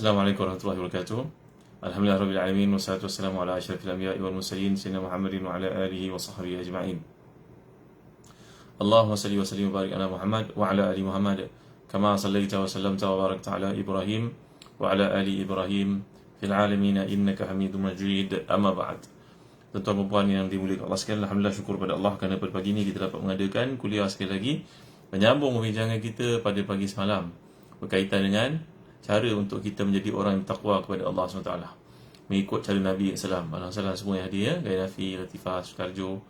Assalamualaikum warahmatullahi wabarakatuh. Alhamdulillahirabbil alamin wassalatu wassalamu ala asyrafil anbiya'i wal mursalin sayyidina Muhammadin wa ala alihi wa sahbihi ajma'in. Allahumma salli wa sallim wa barik ala Muhammad wa ala ali Muhammad kama sallaita wa sallamta wa barakta ala Ibrahim wa ala ali Ibrahim fil alamin innaka Hamidum Majid. Amma ba'd. Tuan-tuan dan puan yang dimuliakan Allah sekalian, alhamdulillah syukur pada Allah kerana pada pagi ini kita dapat mengadakan kuliah sekali lagi menyambung perbincangan kita pada pagi semalam berkaitan dengan cara untuk kita menjadi orang yang bertakwa kepada Allah SWT, mengikut cara Nabi SAW. Alhamdulillah semua yang hadir ya, Gaya Nafi, Latifah, Sukarjo,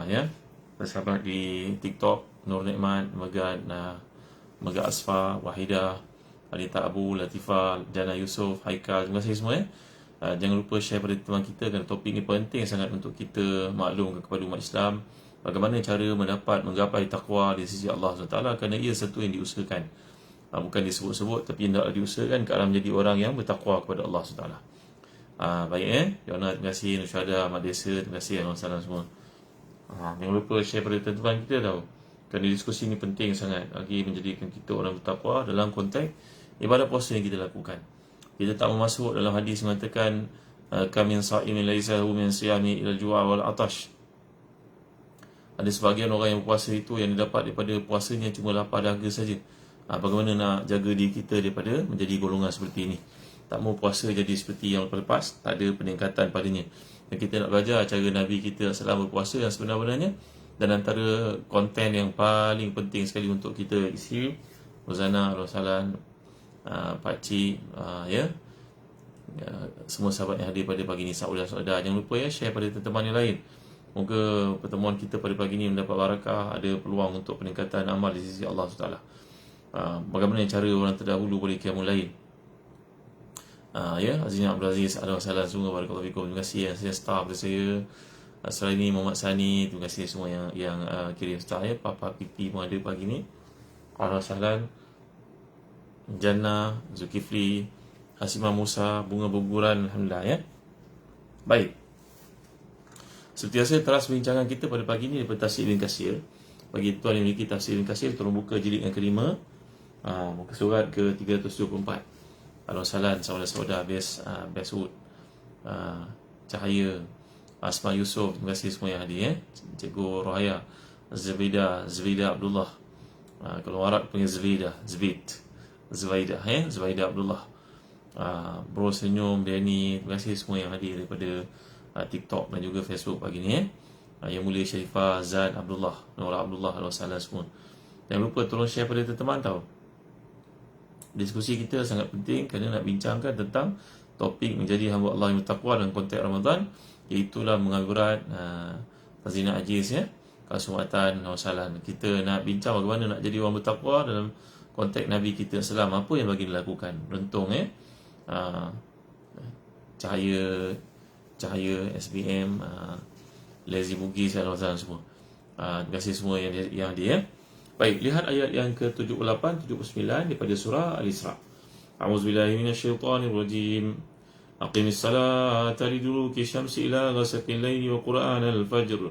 ya, bersahabat di TikTok, Nur Nikmat, Megat, Megat Asfa, Wahidah, Anita Abu, Latifah, Jana Yusof, Haikal, terima kasih semua ya. Jangan lupa share pada teman kita kerana topik ini penting sangat untuk kita maklum kepada umat Islam bagaimana cara menggapai takwa di sisi Allah SWT, kerana ia satu yang diusahakan. Bukan disebut-sebut, tapi hendaklah diusahakan ke arah menjadi orang yang bertakwa kepada Allah SWT. Baik Yona, terima kasih. Nusyada, Ahmad Desa, terima kasih. Salam semua. Jangan lupa share pada teman-teman kita tahu, kerana diskusi ini penting sangat bagi menjadikan kita orang bertakwa dalam konteks ibadah puasa yang kita lakukan. Kita tak masuk dalam hadis mengatakan kamin sa'imin laisa hu min siyami ila al-ju'a wal atash. Ada sebahagian orang yang berpuasa itu yang didapat daripada puasanya cuma lapar dahaga saja. Bagaimana nak jaga diri kita daripada menjadi golongan seperti ini? Tak mau puasa jadi seperti yang lepas, tak ada peningkatan padanya. Dan kita nak belajar cara Nabi kita selama berpuasa yang sebenar-benarnya. Dan antara konten yang paling penting sekali untuk kita isi, Rozana, Rosalan, Pakcik, ya, semua sahabat yang hadir pada pagi ini, saudara-saudara, jangan lupa ya share pada teman-teman yang lain. Moga pertemuan kita pada pagi ini mendapat barakah, ada peluang untuk peningkatan amal di sisi Allah SWT. Bagaimana cara orang terdahulu boleh qiyamul lail. Ya, Aziznya Abdul Aziz, ada masalah semua, barakallahu fikum. Terima kasih yang saya staff dari saya. Selain ini Muhammad Sani, terima kasih semua yang kirim staff ya. Papa Pipi pun ada pagi ni. Ada masalah. Jannah, Zulkifli, Hasimah Musa, Bunga Berguguran, alhamdulillah ya. Baik. Seperti biasa teras perbincangan kita pada pagi ini daripada Tafsir Ibn Katsir. Bagi tuan yang memiliki Tafsir Ibn Katsir, tolong buka jilid yang kelima, muka surat ke 324. Al-Wasalan, saudara-saudara Best Wood, Cahaya, Asma Yusof, terima kasih semua yang hadir ya. Cikgu Rohaya, Zubaidah Abdullah, kalau Arab punya Zubaidah ya, Zubaidah Abdullah, Bro Senyum, Danny, terima kasih semua yang hadir daripada TikTok dan juga Facebook pagi ni ya. Yang mulia Syarifah, Zad Abdullah, Nora Abdullah, Al-Wasalan semua. Jangan lupa tolong share pada teman-teman tahu. Diskusi kita sangat penting kerana nak bincangkan tentang topik menjadi hamba Allah yang bertakwa dalam konteks Ramadan, iaitulah mengambil berat Fazina Ajiz ya, Kasumatan, Al-Wasalan. Kita nak bincang bagaimana nak jadi orang bertakwa dalam konteks Nabi kita Islam, apa yang bagi dilakukan. Rentung ya, Cahaya SBM, Lazy Bugis, Al-Wasalan semua. Terima kasih semua yang dia ya. Baik, lihat ayat yang ke-78, 79 daripada surah Al-Isra. A'udzubillahi minasyaitonirrajim. Aqimis salata liduluki syamsi ila ghasaqil laili wa qur'anal fajr.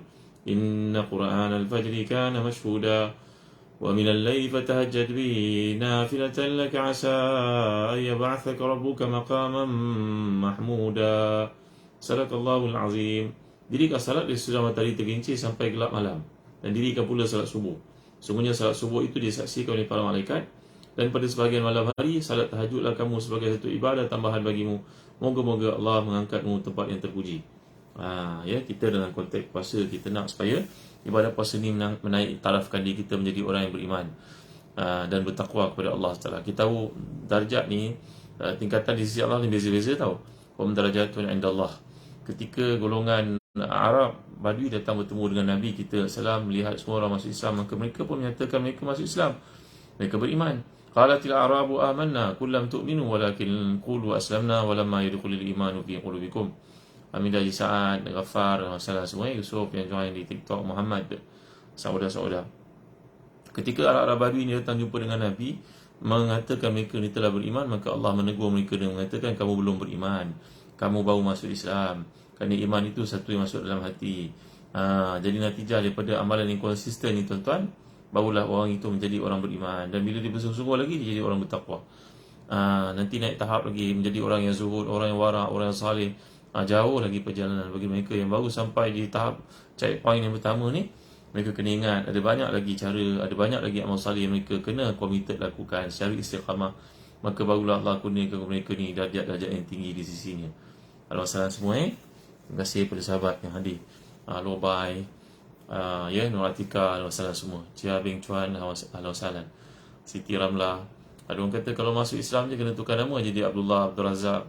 Inna qur'anal fajri kana mashhuda. Wa minal laili fatahajjad bihi nafilatan laka 'asa an yab'athaka rabbuka maqaman mahmuda. Sadaqallahul azim. Dirikan salat dari sudah matahari tergelincir sampai gelap malam, dan dirikan pula salat subuh. Sungguhnya salat subuh itu disaksikan oleh para malaikat, dan pada sebahagian malam hari salat tahajudlah kamu sebagai satu ibadah tambahan bagimu. Moga-moga Allah mengangkatmu tempat yang terpuji. Ya, kita dalam konteks puasa, kita nak supaya ibadah puasa ni menaik tarafkan diri kita menjadi orang yang beriman dan bertakwa kepada Allah Taala. Kita tahu darjat ni, tingkatan di sisi Allah ni beza-beza tahu. Qum darajatun indallah. Ketika golongan Arab Badui datang bertemu dengan Nabi kita SAW, melihat semua orang masuk Islam, maka mereka pun menyatakan mereka masuk Islam, mereka beriman. Qalatil a'rabu amanna qul lam tu'minu walakin qulu aslamna walamma yadkhulul imanu fi qulubikum. Hamidah Sa'ad, Ghaffar, masalah semua, Yusuf yang join di TikTok, Muhammad, saudara-saudara. Ketika Arab Badui ini datang jumpa dengan Nabi, mengatakan mereka ni telah beriman, maka Allah menegur mereka dan mengatakan kamu belum beriman, kamu baru masuk Islam. Kerana iman itu satu yang masuk dalam hati. Jadi natijah daripada amalan yang konsisten ni tuan-tuan, barulah orang itu menjadi orang beriman. Dan bila dia bersungguh-sungguh lagi, dia jadi orang bertakwa. nanti naik tahap lagi menjadi orang yang zuhud, orang yang wara', orang yang saleh. Jauh lagi perjalanan bagi mereka yang baru sampai di tahap checkpoint yang pertama ni. Mereka kena ingat ada banyak lagi cara, ada banyak lagi amal saleh yang mereka kena committed lakukan secara istiqamah. Maka barulah Allah kurniakan kepada mereka ni darjat-darjat yang tinggi di sisinya. Alhamdulillah semua. Terima kasih kepada sahabat yang hadir. Lobai, Nur Atika, alhamdulillah semua. Chia Bing Chuan, alhamdulillah. Siti Ramlah. Ada orang kata kalau masuk Islam je kena tukar nama jadi Abdullah, Abdul Razak,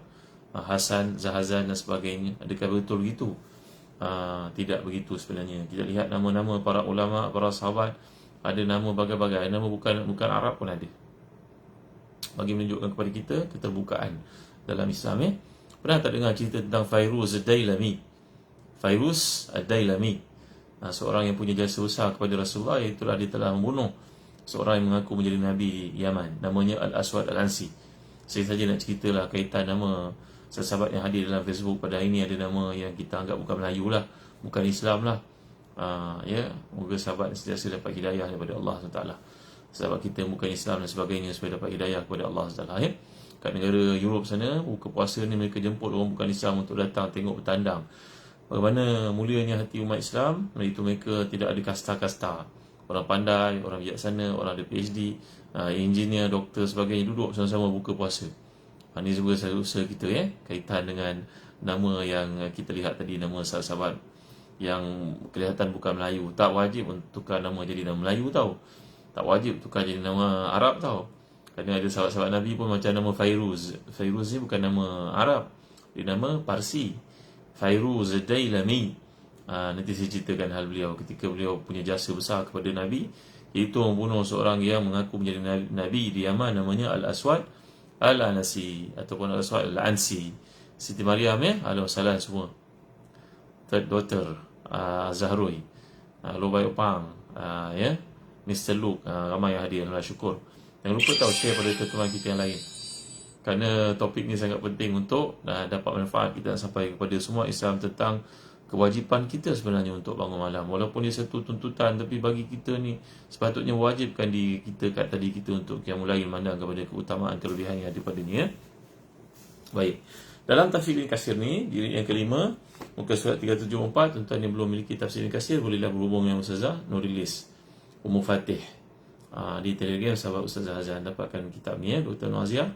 Hasan, Zahazan dan sebagainya. Adakah betul begitu? Tidak begitu sebenarnya. Kita lihat nama-nama para ulama, para sahabat, ada nama bagai-bagai. Nama bukan Arab pun ada. Bagi menunjukkan kepada kita keterbukaan dalam Islam. Pernah tak dengar cerita tentang Fairuz Ad-Dailami? Fairuz Ad-Dailami, seorang yang punya jasa besar kepada Rasulullah, iaitu dia telah membunuh seorang yang mengaku menjadi Nabi di Yaman. Namanya Al-Aswad Al-Ansi. Saya saja nak ceritalah kaitan nama sahabat yang hadir dalam Facebook pada hari ini. Ada nama yang kita anggap bukan Melayu lah, bukan Islam lah. Moga sahabat sentiasa dapat hidayah daripada Allah SWT. Sahabat kita bukan Islam dan sebagainya supaya dapat hidayah kepada Allah SWT. Kat negara Europe sana, buka puasa ni mereka jemput orang bukan Islam untuk datang tengok bertandang. Bagaimana mulianya hati umat Islam, iaitu mereka tidak ada kasta-kasta. Orang pandai, orang bijaksana, orang ada PhD, engineer, doktor sebagainya duduk sama-sama buka puasa. Ini juga usaha kita kaitan dengan nama yang kita lihat tadi, nama sahabat yang kelihatan bukan Melayu. Tak wajib untuk tukar nama jadi nama Melayu tau. Tak wajib tukar jadi nama Arab tau. Kerana ada sahabat-sahabat Nabi pun macam nama Fairuz. Fairuz ni bukan nama Arab, dia nama Parsi. Fairuz Ad-Dailami. Nanti saya ceritakan hal beliau ketika beliau punya jasa besar kepada Nabi, iaitu membunuh seorang yang mengaku menjadi Nabi di Yaman, namanya Al-Aswad Al-Ansi ataupun Al-Aswad Al-Ansi. Siti Maryam alhamdulillah semua. Third daughter Zahrui, Lobai Opang, Mr. Luke, ramai yang hadir, alhamdulillah syukur. Jangan lupa tahu share pada teman kita yang lain, kerana topik ni sangat penting untuk dapat manfaat kita sampai kepada semua Islam tentang kewajipan kita sebenarnya untuk bangun malam. Walaupun dia satu tuntutan, tapi bagi kita ni sepatutnya wajibkan diri kita kat tadi kita untuk qiyamul lail, memandang kepada keutamaan kelebihan yang ada padanya. Baik. Dalam tafsir Ibn Katsir ni, jilid yang kelima, muka surat 374, tuan-tuan yang belum memiliki tafsir Ibn Katsir, bolehlah berhubung dengan Ustazah Nurilis Ummu Fatih di Telegram sahabat Ustazah Hazan. Dapatkan kitab ni Dr. Nazia.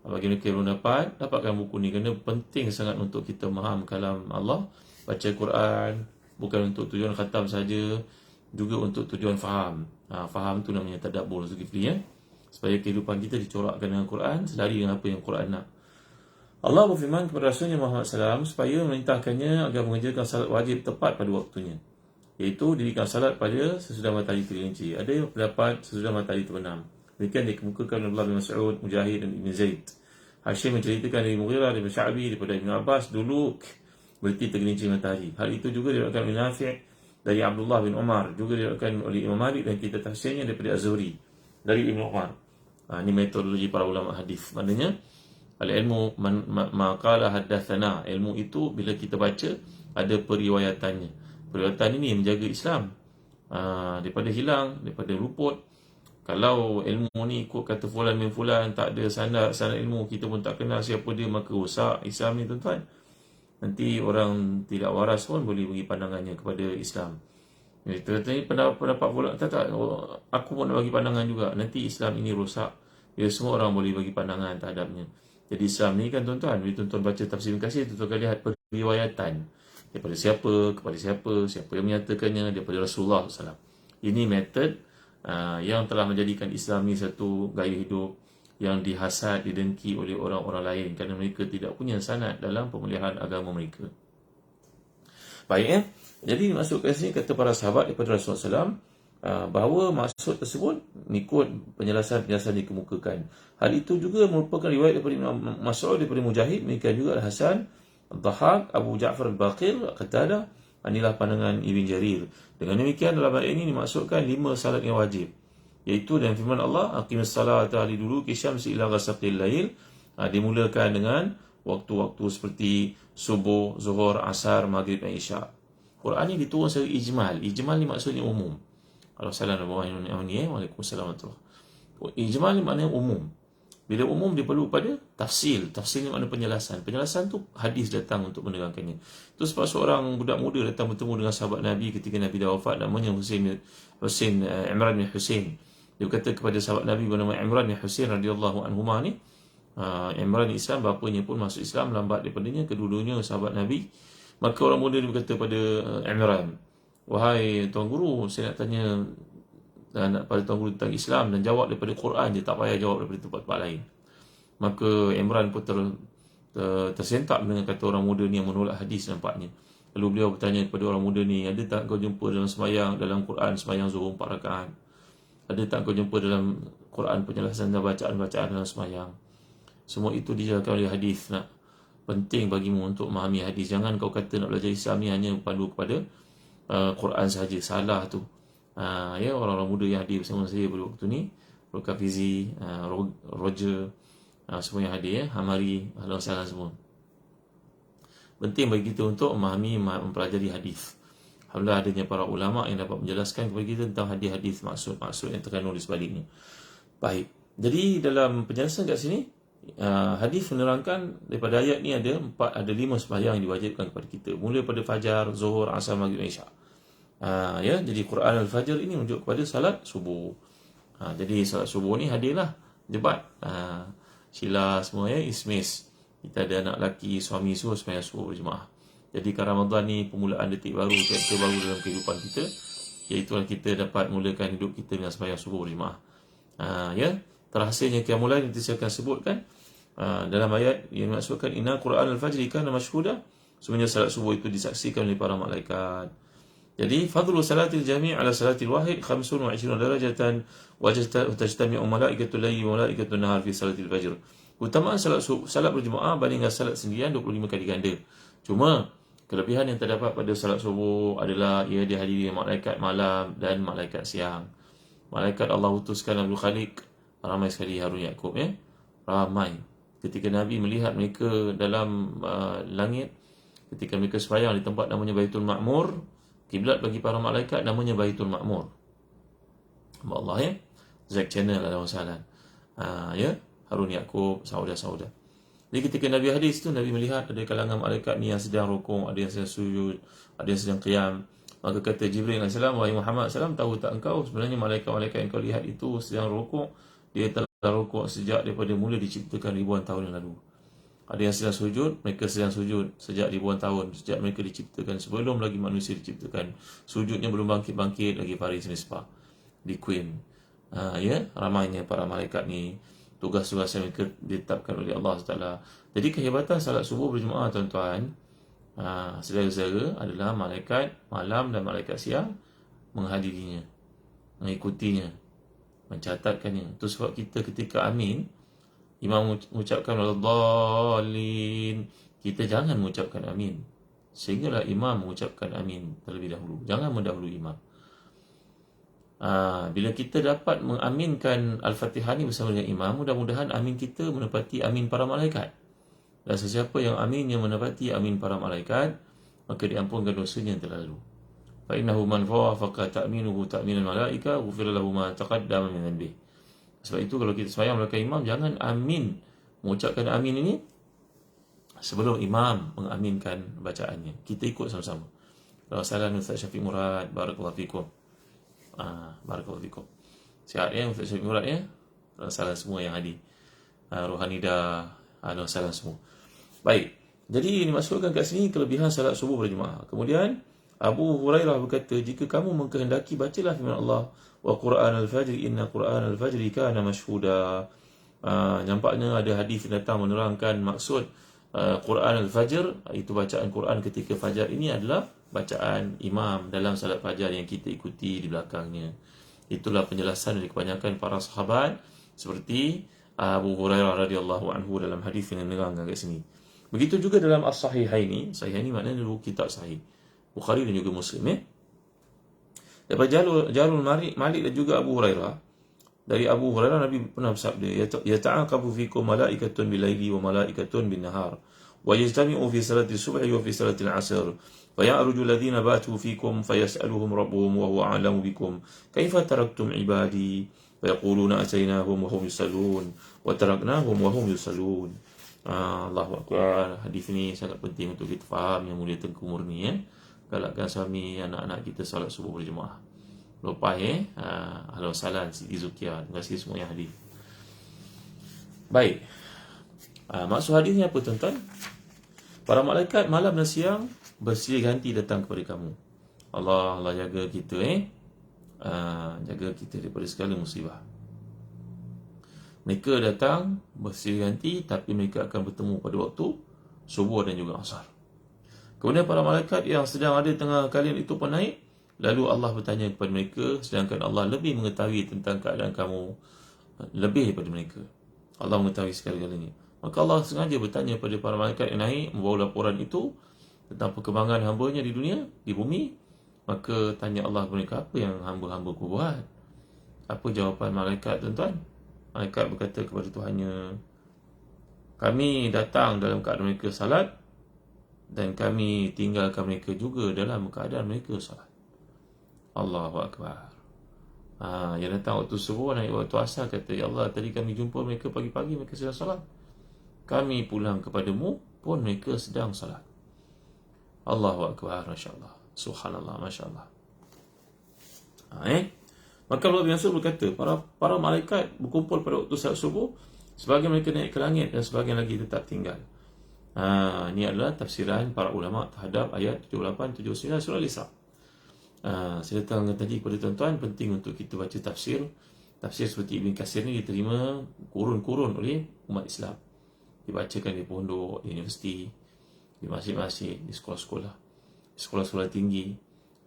Bagi mereka yang belum dapatkan buku ni, kerana penting sangat untuk kita faham kalam Allah. Baca Quran bukan untuk tujuan khatam saja, juga untuk tujuan faham. Faham tu namanya tadabbur Zulkifli, supaya kehidupan kita dicorakkan dengan Quran, selari dengan apa yang Quran nak. Allah berfirman kepada Rasulnya Muhammad SAW supaya memerintahkannya agar mengerjakan salat wajib tepat pada waktunya, iaitu dirikan salat pada sesudah matahari tergelincir. Ada yang pendapat sesudah matahari terbenam. Demikian dikemukakan oleh Abdullah bin Mas'ud, Mujahid dan Ibn Zaid. Hashim menceritakan dari Mughirah, dari Sya'bi, daripada Ibn Abbas, dulu berarti tergelincir matahari. Hal itu juga diriwayatkan oleh Nafi' dari Abdullah bin Umar, juga diriwayatkan oleh Imam Malik dan kita tafsirnya daripada Az-Zuhri dari Ibn Umar. Ini metodologi para ulama hadis. Maknanya al-ilmu maqala haddatsana, ilmu itu bila kita baca ada periwayatannya. Periwayatan ini menjaga Islam daripada hilang, daripada luput. Kalau ilmu ni ikut kata fulan bin fulan, tak ada sanad ilmu, kita pun tak kenal siapa dia, maka rosak Islam ni tuan-tuan. Nanti orang tidak waras pun boleh bagi pandangannya kepada Islam. Jadi pendapat pula tak, aku pun nak bagi pandangan juga. Nanti Islam ini rosak. Ya, semua orang boleh bagi pandangan terhadapnya. Jadi Islam ni kan tuan-tuan, bila tuan-tuan baca tafsir Ibn Katsir, tuan-tuan akan lihat periwayatan daripada siapa, kepada siapa yang menyatakannya, daripada Rasulullah SAW. Ini metod yang telah menjadikan Islam ni satu gaya hidup yang dihasad, didengki oleh orang-orang lain kerana mereka tidak punya sanad dalam pemeliharaan agama mereka. Baik, jadi dimasukkan sini kata para sahabat daripada Rasulullah SAW bahawa maksud tersebut mengikut penjelasan-penjelasan dikemukakan. Hal itu juga merupakan riwayat daripada Ibn Mas'ud, daripada Mujahid, demikian juga Al-Hasan, Al-Dhahak, Abu Ja'far Al-Baqir, Qatadah. Inilah pandangan Ibn Jarir. Dengan demikian dalam ayat ini dimaksudkan 5 salat yang wajib, iaitu dengan firman Allah, aqimus salata liduluki syamsi ila ghasaqil lail. Dimulakan dengan waktu-waktu seperti subuh, zuhur, asar, maghrib dan isyak. Quran ini diturun secara ijmal. Ijmal ni maksudnya umum. Kalau salam Waalaikumsalam warahmatullahi. Ijmal ni maknanya umum. Bila umum dia perlu pada tafsil. Tafsil ni makna penjelasan. Penjelasan tu hadis datang untuk menerangkannya. Itu sebab seorang budak muda datang bertemu dengan sahabat Nabi ketika Nabi dah wafat, namanya Imran bin Husain. Dia berkata kepada sahabat Nabi bernama Imran bin Husain radhiyallahu anhuma ni, Imran Islam, bapanya pun masuk Islam lambat daripadanya, kedua-duanya sahabat Nabi. Maka orang muda dia berkata pada Imran, "Wahai Tuan Guru, saya nak tanya pada Tuan Guru tentang Islam dan jawab daripada Quran je, tak payah jawab daripada tempat-tempat lain." Maka Imran pun tersentak dengan kata orang muda ni yang menolak hadis nampaknya. Lalu beliau bertanya kepada orang muda ni, "Ada tak kau jumpa dalam sembahyang, dalam Quran sembahyang zuhur 4 rakaat? Ada tak kau jumpa dalam Quran penjelasan dan bacaan-bacaan dalam sembahyang?" Semua itu dijelaskan oleh hadis. Nak penting bagimu untuk memahami hadis. Jangan kau kata nak belajar Islam ni hanya pandu kepada Quran sahaja. Salah tu. Ya, orang-orang muda yang hadir bersama saya pada waktu ni, Roka Fizi, Roger, semua yang hadir, Hamari, ahlan sahlan semua. Penting bagi kita untuk memahami, mempelajari hadis. Alhamdulillah adanya para ulama yang dapat menjelaskan kepada kita tentang hadis-hadis, maksud yang terkandung di sebaliknya. Baik. Jadi dalam penjelasan kat sini, hadis menerangkan daripada ayat ni ada 5 sembahyang yang diwajibkan kepada kita. Mula pada fajar, zuhur, asar, maghrib, isyak. Ya, jadi Quran al-Fajr ini menunjuk kepada salat subuh. Jadi salat subuh ni hadirlah jebat. Sila semua ya, ismis. Kita ada anak lelaki, suami suruh sembahyang subuh berjemaah. Jadi kan Ramadan ni permulaan detik baru, chapter baru dalam kehidupan kita, iaitu kita dapat mulakan hidup kita dengan sembahyang subuh berjemaah. Ya, terhasilnya qiyamul lail nanti saya akan sebutkan dalam ayat yang dimaksudkan inna Quran al-Fajr kana mashhuda. Sebenarnya salat subuh itu disaksikan oleh para malaikat. Jadi fadlu salatil jami' ala salatil wahid 25 darajatan wa tajtami'u malaikatul layli wa malaikatul nahar fi salatil fajr. Utamaan salat berjemaah bandingkan salat sendirian 25 kali ganda. Cuma kelebihan yang terdapat pada salat subuh adalah ia dihadiri malaikat malam dan malaikat siang. Malaikat Allah utuskan Abdul Khaliq ramai sekali Harun Yaqub ya. Ramai. Ketika Nabi melihat mereka dalam langit, ketika mereka sembahyang di tempat namanya Baitul Ma'mur, kiblat bagi para malaikat namanya Baitul Ma'mur. Allah ya. Zack Channel ada masalah. Ya, Harun Yaqub, sauda-sauda. Jadi ketika Nabi hadis tu, Nabi melihat ada kalangan malaikat ni yang sedang rukuk, ada yang sedang sujud, ada yang sedang qiyam. Maka kata Jibril AS, "Wahai Muhammad SAW, tahu tak engkau sebenarnya malaikat-malaikat yang kau lihat itu sedang rukuk, dia telah rukuk sejak daripada mula diciptakan ribuan tahun yang lalu. Ada yang sedang sujud, mereka sedang sujud sejak ribuan tahun, sejak mereka diciptakan, sebelum lagi manusia diciptakan. Sujudnya belum bangkit-bangkit lagi Paris Misbah di Queen." Ya, ramainya para malaikat ni, tugas-tugas yang mereka ditetapkan oleh Allah SWT. Jadi kehebatan salat subuh berjemaah tuan-tuan, saudara-saudara, adalah malaikat malam dan malaikat siang menghadirinya, mengikutinya, mencatatkannya. Itu sebab kita ketika amin, imam mengucapkan waladhdallin, kita jangan mengucapkan amin sehinggalah imam mengucapkan amin terlebih dahulu. Jangan mendahului imam. Bila kita dapat mengaminkan Al-Fatihah ni bersama dengan imam, mudah-mudahan amin kita menepati amin para malaikat. Dan sesiapa yang aminnya menepati amin para malaikat, maka diampunkan dosanya yang telah lalu. Fa innahu man fawafaqa ta'minuhu ta'minal malaika ghufira lahu ma taqaddama min dhanbi. Sebab itu kalau kita sembahyang belakang imam, jangan amin, mengucapkan amin ini sebelum imam mengaminkan bacaannya. Kita ikut sama-sama. Assalamualaikum Ustaz Syafiq Murad, barakallahu fikum. Barakallahu fikum. Sihat ya Ustaz Syafiq Murad ya. Salam semua yang hadir. Rohanida, salam semua. Baik. Jadi dimaksudkan kat sini kelebihan salat subuh berjemaah. Kemudian Abu Hurairah berkata, jika kamu mengkehendaki, bacalah firman Allah, wa Quran al-Fajr, inna Quran al-Fajr kana mashhuda. Nampaknya ada hadis yang datang menerangkan maksud Quran al-Fajr, itu bacaan Quran ketika fajar ini adalah bacaan imam dalam salat fajar yang kita ikuti di belakangnya. Itulah penjelasan dari kebanyakan para sahabat seperti Abu Hurairah radhiyallahu anhu dalam hadis yang menerangkan kat sini. Begitu juga dalam As-Sahihaini. Sahihaini maknanya dulu kitab sahih, Bukhari dan juga Muslim ya. Daripada Jalul Malik dan juga Abu Hurairah. Dari Abu Hurairah Nabi pernah bersabda, yata'aqabu fikum malaikatun bil-laili wa malaikatun bin-nahar wa yajtami'u fi salati subhi wa fi salati al-'asr fa ya'ruju alladhina batu fikum fayas'aluhum rabbuhum wa huwa a'lamu bikum kaifa taraktum ibadi Fayaquluna atainahum wa hum yusallun wa taraknahum wa hum yusallun. Allahu Akbar. Hadis ni sangat penting untuk kita faham yang mulia Tengku Murni ya. Galakkan suami anak-anak kita solat subuh berjemaah. Lepas ahlan wa sahlan Siti Zukia. Terima kasih semua yang hadir. Baik. Maksud hadis ni apa tuan-tuan? Para malaikat malam dan siang bersilih ganti datang kepada kamu. Allah jaga kita jaga kita daripada segala musibah. Mereka datang bersilih ganti, tapi mereka akan bertemu pada waktu subuh dan juga asar. Kemudian para malaikat yang sedang ada tengah kalian itu pun naik. Lalu Allah bertanya kepada mereka, sedangkan Allah lebih mengetahui tentang keadaan kamu lebih daripada mereka. Allah mengetahui segala-galanya. Maka Allah sengaja bertanya pada para malaikat yang naik membawa laporan itu tentang perkembangan hamba-Nya di dunia, di bumi. Maka tanya Allah kepada mereka, apa yang hamba-hamba ku buat? Apa jawapan malaikat tuan-tuan? Malaikat berkata kepada Tuhannya, kami datang dalam keadaan mereka salat, dan kami tinggalkan mereka juga dalam keadaan mereka salat. Allahu Akbar. Yang datang waktu subuh, naik waktu asar, kata, ya Allah, tadi kami jumpa mereka pagi-pagi, mereka sedang salat. Kami pulang kepadamu pun mereka sedang salat. Allahu Akbar, Masya Allah. Subhanallah, Masya Allah. Maka Allah bin Mas'ud berkata, para malaikat berkumpul pada waktu salat subuh, sebagian mereka naik ke langit dan sebagian lagi tetap tinggal. Ini adalah tafsiran para ulama terhadap ayat 78-79 surah Al-Isra. Saya datang tadi kepada tuan-tuan, penting untuk kita baca tafsir. Tafsir seperti Ibn Katsir ni diterima kurun-kurun oleh umat Islam. Dibacakan di pondok, di universiti, di masjid-masjid, di sekolah-sekolah, sekolah-sekolah tinggi.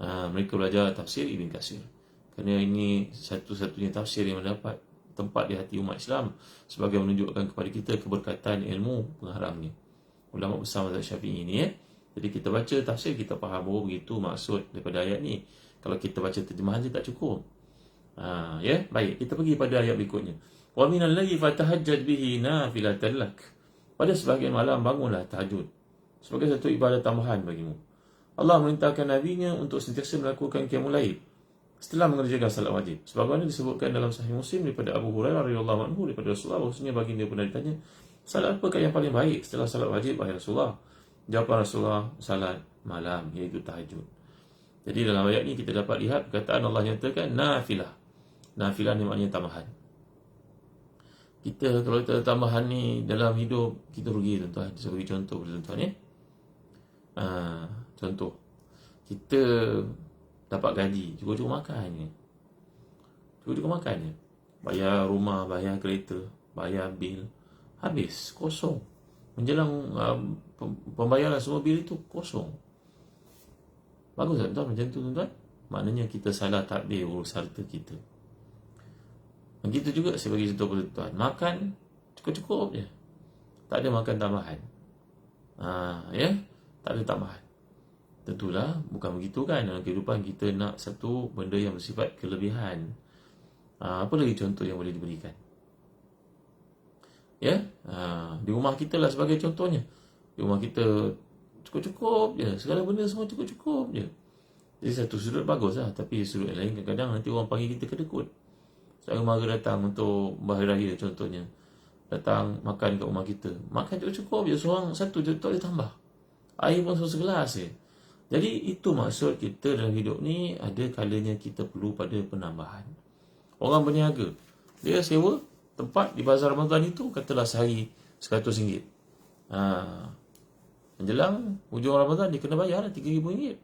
Mereka belajar tafsir Ibn Katsir, kerana ini satu-satunya tafsir yang mendapat tempat di hati umat Islam sebagai menunjukkan kepada kita keberkatan ilmu pengharangnya. Ulama besar mazhab Syafi'i ini Jadi kita baca tafsir, kita faham begitu maksud daripada ayat ni. Kalau kita baca terjemahan je tak cukup. Baik, kita pergi pada ayat berikutnya. Wa minal ladzi fatahajjad bihi nafilatan lak. Pada sebahagian malam bangunlah tahajud sebagai satu ibadah tambahan bagimu. Allah memerintahkan nabinya untuk sentiasa melakukan qiyamul lail setelah mengerjakan salat wajib. Sebagaimana disebutkan dalam Sahih Muslim daripada Abu Hurairah radhiyallahu anhu daripada Rasulullah, bahwasanya baginda pernah ditanya, salat apakah yang paling baik setelah salat wajib wahai Rasulullah? Jawapan Rasulullah, salat malam, iaitu tahajud. Jadi dalam ayat ni kita dapat lihat perkataan Allah nyatakan nafilah. Nafilah ni maknanya tambahan. Kita kalau kita tambahan ni dalam hidup, kita rugi tuan-tuan. Saya bagi contoh kepada tuan-tuan contoh, kita dapat gaji, cukup-cukup makan je. Cukup-cukup makan je. Bayar rumah, bayar kereta, bayar bil, habis, kosong. Menjelang pembayaran semua bil itu kosong. Bagus tak tuan macam tu tuan-tuan? Maknanya kita salah takdir urus harta kita. Begitu juga saya bagi contoh kepada tuan, makan cukup-cukup je. Tak ada makan tambahan. Tak ada tambahan. Tentulah bukan begitu kan. Dalam kehidupan kita nak satu benda yang bersifat kelebihan. Apa lagi contoh yang boleh diberikan? Di rumah kita lah sebagai contohnya. Di rumah kita cukup-cukup je, segala benda semua cukup-cukup je. Jadi satu sudut bagus lah, tapi sudut lain kadang-kadang nanti orang panggil kita kedekut. Saudara mara datang untuk Bahari Raya contohnya, datang makan kat rumah kita, makan cukup-cukup je, seorang satu je, tak boleh tambah. Air pun segelas je. Jadi itu maksud kita dalam hidup ni, ada kalanya kita perlu pada penambahan. Orang berniaga, dia sewa tempat di bazar Ramadan itu, katalah sehari RM100. Menjelang hujung Ramadan dia kena bayar RM3,000.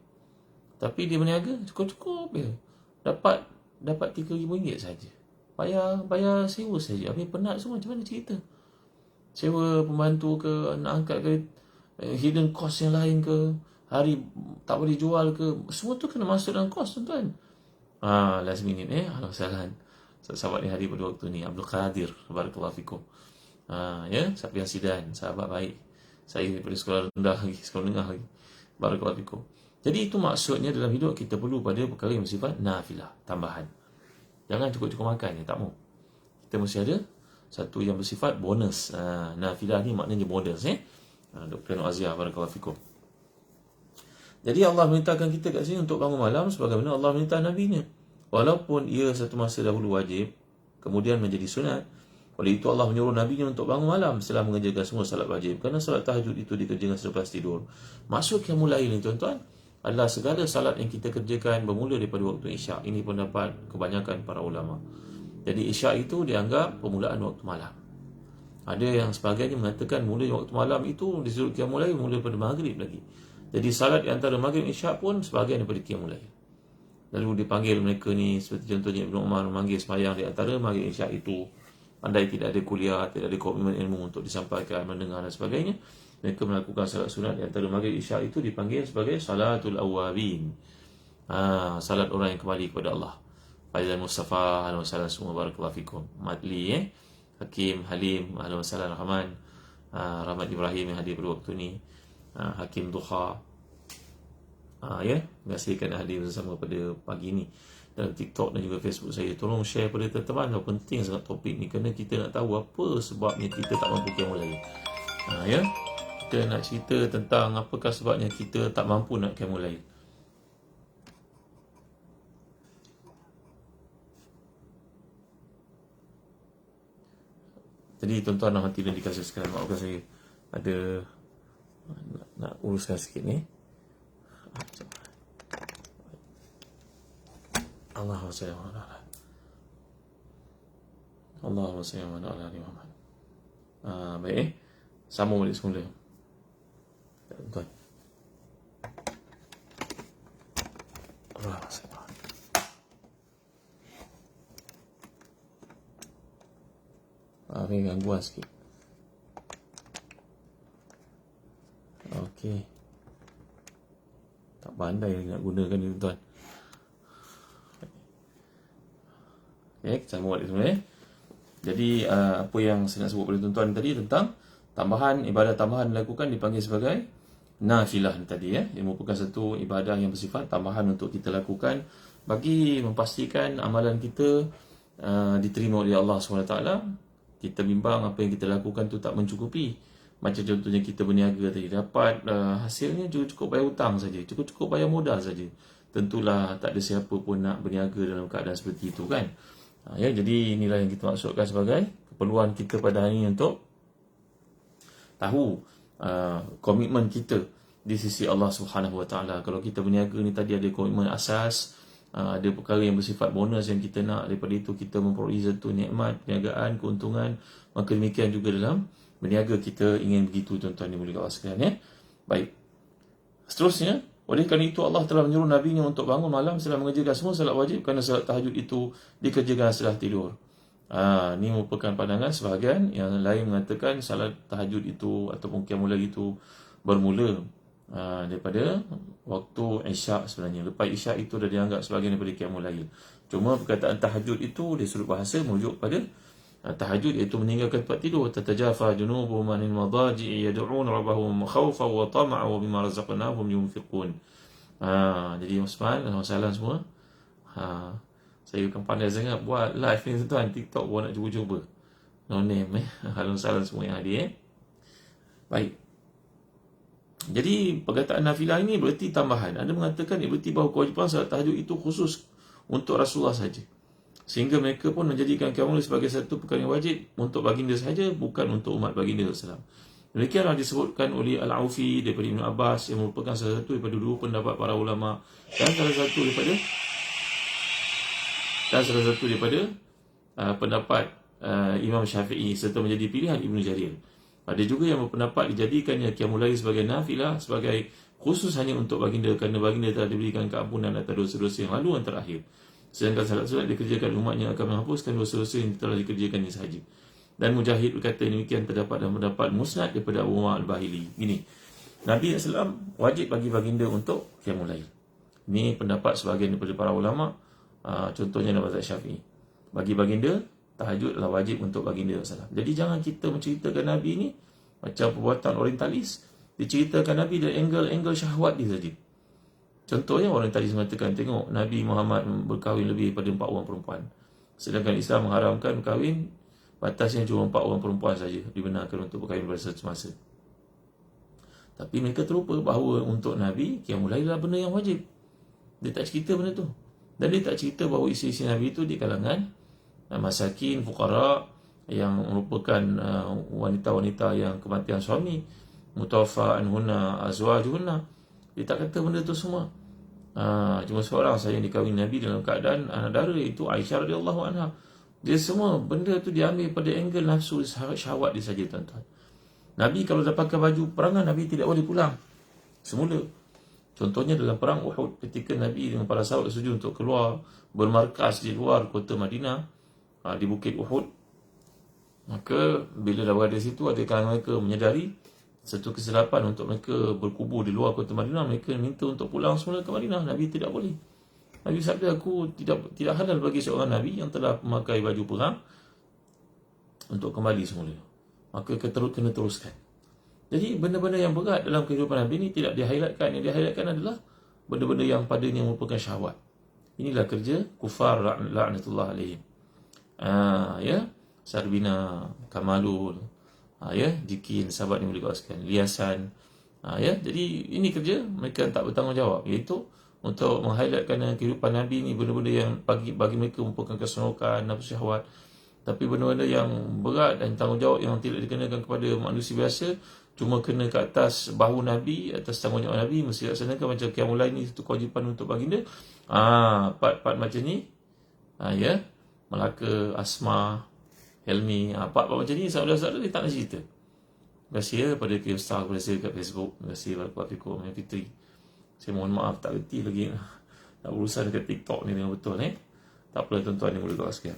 Tapi dia berniaga cukup-cukup je, dapat RM3,000 saja. Bayar sewa saja. Habis penat semua, macam mana cerita? Sewa pembantu ke, nak angkat ke, hidden cost yang lain ke, hari tak boleh jual ke, semua tu kena masuk dalam cost tuan-tuan. Last minute Alhamdulillah. Sahabat ni hari pada waktu ni, Abdul Qadir, barakallahu fikum. Safian Sidan, sahabat baik saya daripada sekolah rendah lagi, sekolah menengah lagi, barakallahu fikum. Jadi itu maksudnya dalam hidup kita perlu pada perkara yang bersifat nafilah, tambahan. Jangan cukup-cukup makan je, tak mau. Kita mesti ada satu yang bersifat bonus. Nafilah ni maknanya bonus. Dr. Azia, barakallahu fikum. Jadi Allah merintahkan kita kat sini untuk bangun malam sebagaimana Allah merintah Nabi-Nya. Walaupun ia satu masa dahulu wajib, kemudian menjadi sunat. Oleh itu Allah menyuruh Nabi-Nya untuk bangun malam setelah mengerjakan semua salat wajib, kerana salat tahajud itu dikerjakan selepas tidur. Maksud qiyamul lail ni tuan-tuan adalah segala salat yang kita kerjakan bermula daripada waktu isyak. Ini pendapat kebanyakan para ulama. Jadi isyak itu dianggap permulaan waktu malam. Ada yang sebagainya mengatakan mula waktu malam itu disebut qiyamul lail mula pada maghrib lagi. Jadi salat antara maghrib dan isyak pun sebahagian daripada qiyamul lail. Lalu dipanggil mereka ni, seperti contohnya Ibn Umar memanggil sembahyang di antara maghrib dan isyak itu. Andai tidak ada kuliah, tidak ada komitmen ilmu untuk disampaikan, mendengar dan sebagainya, mereka melakukan salat sunat di antara maghrib dan isyak itu dipanggil sebagai salatul awwabin. Salat orang yang kembali kepada Allah. Faizal Mustafa, ahlan wa sahlan semua, barakallahu fikum. Madli, Hakim, Halim, ahlan wa sahlan, Rahman, Rahmat Ibrahim yang hadir pada waktu ni, Hakim Duha. Terima kasih kerana hadir bersama pada pagi ni dalam TikTok dan juga Facebook saya. Tolong share pada teman-teman, penting sangat topik ni, kerana kita nak tahu apa sebabnya kita tak mampu qiyamul lail. Kita nak cerita tentang apakah sebabnya kita tak mampu nak qiyamul lail. Jadi tuan-tuan dan hati dan dikasih sekalian, maafkan saya ada nak uruskan sikit ni. Allahumma salli ala Muhammad. Baik, sambung balik semula. Tuan. Allahumma salli. Ini gangguan sikit. Okey. Tak pandai lagi nak gunakan ni tuan. Okey, kita sambung balik semula. Jadi apa yang saya nak sebut pada tuan-tuan tadi tentang tambahan, ibadah tambahan dilakukan dipanggil sebagai nafilah tadi Ia merupakan satu ibadah yang bersifat tambahan untuk kita lakukan bagi memastikan amalan kita diterima oleh Allah SWT. Kita bimbang apa yang kita lakukan tu tak mencukupi. Macam contohnya kita berniaga tadi, dapat hasilnya cukup bayar hutang saja, cukup bayar modal saja. Tentulah tak ada siapa pun nak berniaga dalam keadaan seperti itu kan. Jadi inilah yang kita maksudkan sebagai keperluan kita pada hari ini untuk tahu komitmen kita di sisi Allah Subhanahu Wa Taala. Kalau kita berniaga ni tadi ada komitmen asas, ada perkara yang bersifat bonus yang kita nak, daripada itu kita memperoleh satu nikmat perniagaan, keuntungan. Maka demikian juga dalam berniaga kita ingin begitu tuan-tuan dimuliakan Allah sekalian Baik. Seterusnya, oleh kerana itu Allah telah menyuruh Nabi-Nya untuk bangun malam setelah mengerjakan semua salat wajib, kerana salat tahajud itu dikerjakan setelah tidur. Ini merupakan pandangan sebahagian yang lain mengatakan salat tahajud itu ataupun qiyamul lail itu bermula daripada waktu isyak sebenarnya. Lepas isyak itu dah dianggap sebahagian daripada qiyamul lail. Cuma perkataan tahajud itu dari sudut bahasa merujuk pada tahajud, iaitu meninggalkan tempat tidur. Tatajafa junubuhum anil madaji'i yad'un rabbahum khawfan wa tama'an wa mimma razaqnahum yunfiqun. Jadi Osman dan Salam semua, saya bukan pandai sangat buat live ni tuan, TikTok pun nak cuba-cuba. No name Halo Salam semua yang hadir Baik. Jadi perkataan nafilah ini bererti tambahan. Ada mengatakan ia bererti bahawa kewajipan salat tahajud itu khusus untuk Rasulullah saja, sehingga mereka pun menjadikan qiyamul lail sebagai satu perkara yang wajib untuk baginda sahaja, bukan untuk umat baginda SAW. Demikianlah disebutkan oleh Al-Aufi daripada Ibn Abbas, yang merupakan salah satu daripada dua pendapat para ulama, dan salah satu daripada pendapat Imam Syafi'i, serta menjadi pilihan Ibn Jarir. Ada juga yang berpendapat dijadikannya qiyamul lail sebagai nafilah, sebagai khusus hanya untuk baginda, kerana baginda telah diberikan keampunan atas dosa-dosa yang lalu dan terakhir. Sedangkan salat sunat dikerjakan umatnya akan menghapuskan dosa-dosa yang telah dikerjakannya sahaja. Dan Mujahid berkata demikian terdapat dalam pendapat musnad daripada Abu Umar Al-Bahili. Ini Nabi SAW wajib bagi baginda untuk qiyamul lail. Ini pendapat sebahagian daripada para ulama. Contohnya dalam mazhab Syafi'i, bagi baginda tahajud adalah wajib untuk baginda SAW. Jadi jangan kita menceritakan Nabi ni macam perbuatan orientalis, diceritakan Nabi dari angle syahwat dia saja. Contohnya orientalis mengatakan, tengok Nabi Muhammad berkahwin lebih daripada 4 orang perempuan, sedangkan Islam mengharamkan kahwin batasnya cuma 4 orang perempuan saja dibenarkan untuk berkahwin pada satu masa. Tapi mereka terlupa bahawa untuk Nabi qiyamul lail adalah benda yang wajib. Dia tak cerita benda tu. Dan dia tak cerita bahawa isi-isi Nabi itu di kalangan masakin, fuqara, yang merupakan wanita-wanita yang kematian suami, mutawaffa anhunna azwajuhunna. Dia tak kata benda tu semua. Cuma seorang saja yang dikahwini Nabi dalam keadaan anak dara, iaitu Aisyah radhiyallahu anha. Dia semua benda tu diambil pada angle nafsu syahwat dia saja, tuan-tuan. Nabi kalau dah pakai baju perangan, Nabi tidak boleh pulang semula. Contohnya dalam perang Uhud, ketika Nabi dengan para sahabat setuju untuk keluar bermarkas di luar kota Madinah, di Bukit Uhud, maka bila dah berada di situ, ada kalangan mereka menyedari satu kesilapan untuk mereka berkubur di luar kota Madinah. Mereka minta untuk pulang semula ke Madinah. Nabi tidak boleh. Nabi sabda, aku tidak halal bagi seorang Nabi yang telah memakai baju perang untuk kembali semula. Maka kena teruskan. Jadi benda-benda yang berat dalam kehidupan Nabi ini tidak di-highlightkan. Yang di-highlightkan adalah benda-benda yang padanya merupakan syahwat. Inilah kerja kufar la'natullah alaihim. Ya, Sarbina, Kamalul, ya, Jikin, sahabat yang boleh kawaskan, Liasan, ya. Jadi ini kerja mereka tak bertanggungjawab, iaitu untuk meng-highlightkan kehidupan Nabi ni benda-benda yang bagi mereka merupakan keseronokan, nafsu syahwat. Tapi benda-benda yang berat dan tanggungjawab yang tidak dikenakan kepada manusia biasa, cuma kena ke atas bahu Nabi, atas tanggungjawab Nabi, mesti laksanakan. Macam Qiyamul Lail ni, itu kewajipan untuk baginda. Part-part macam ni, ya, Melaka, Asma, Helmi, part-part macam ni, saudara-saudara dia tak nak cerita. Terima kasih ya pada Ustaz kepada saya kat Facebook. Terima kasih kepada Fiqh Amin Fitri. Saya mohon maaf, tak reti lagi nak urusan dekat TikTok ni dengan betul. Tak apalah tuan-tuan yang boleh kawaskan.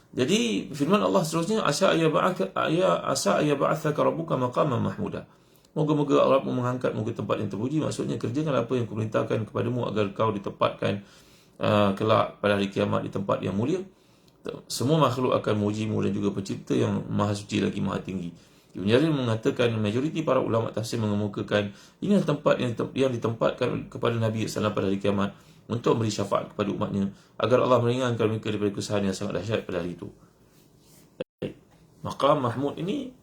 Jadi firman Allah seterusnya, asa ayab'athaka rabbuka maqaman mahmuda. Moga-moga Allah mengangkat muka tempat yang terpuji. Maksudnya, kerjakan apa yang kuperintahkan kepadamu agar kau ditempatkan kelak pada hari kiamat di tempat yang mulia. Semua makhluk akan memujimu dan juga pencipta yang maha suci lagi maha tinggi. Ibn Jarir mengatakan, majoriti para ulama tafsir mengemukakan ini adalah tempat yang ditempatkan kepada Nabi SAW pada hari kiamat untuk memberi syafaat kepada umatnya agar Allah meringankan mereka daripada kesusahan yang sangat dahsyat pada hari itu. Maqam Mahmud ini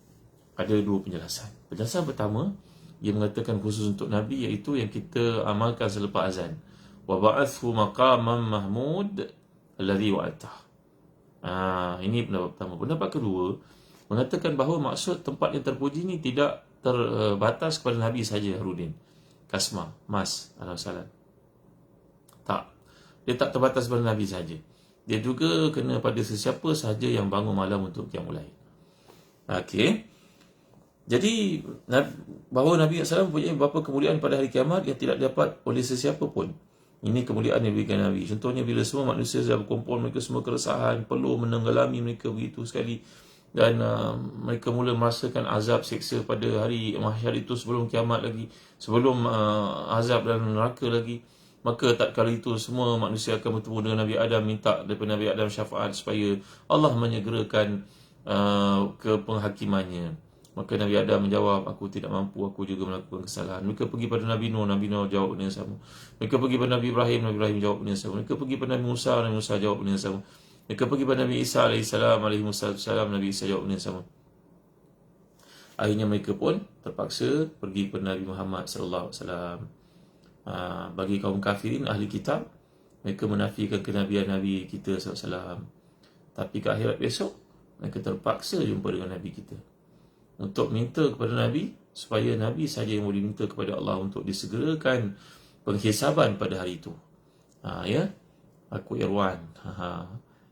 ada dua penjelasan. Penjelasan pertama, ia mengatakan khusus untuk Nabi, iaitu yang kita amalkan selepas azan. Wa ba'athu maqaman mahmud alladhi wa'atah. Ini pendapat pertama. Pendapat kedua mengatakan bahawa maksud tempat yang terpuji ini tidak terbatas kepada Nabi saja, Harudin, Kasma, Mas, Alhamdulillah. Tak. Dia tak terbatas pada Nabi saja. Dia juga kena pada sesiapa sahaja yang bangun malam untuk Qiyamul Lail. Okey. Jadi bahawa Nabi SAW mempunyai beberapa kemuliaan pada hari kiamat yang tidak dapat oleh sesiapa pun. Ini kemuliaan yang diberikan Nabi. Contohnya bila semua manusia sudah berkumpul, mereka semua keresahan, perlu menenggelami mereka begitu sekali. Dan mereka mula merasakan azab seksa pada hari mahsyar itu sebelum kiamat lagi, sebelum azab dalam neraka lagi. Maka tak kala itu semua manusia akan bertemu dengan Nabi Adam, minta daripada Nabi Adam syafaat supaya Allah menyegerakan ke penghakimannya. Maka Nabi Adam menjawab, aku tidak mampu, aku juga melakukan kesalahan. Mereka pergi pada Nabi Nuh jawab benda yang sama. Mereka pergi pada Nabi Ibrahim jawab benda yang sama. Mereka pergi pada Nabi Musa jawab benda yang sama. Mereka pergi pada Nabi Isa alaihissalam, Nabi Isa jawab benda yang sama. Akhirnya mereka pun terpaksa pergi kepada Nabi Muhammad sallallahu alaihi wasallam. Bagi kaum kafirin, ahli kitab, mereka menafikan kenabian Nabi kita SAW. Tapi ke akhirat besok, mereka terpaksa jumpa dengan Nabi kita untuk minta kepada Nabi supaya Nabi saja yang boleh minta kepada Allah untuk disegerakan penghisaban pada hari itu. Ya, aku Irwan,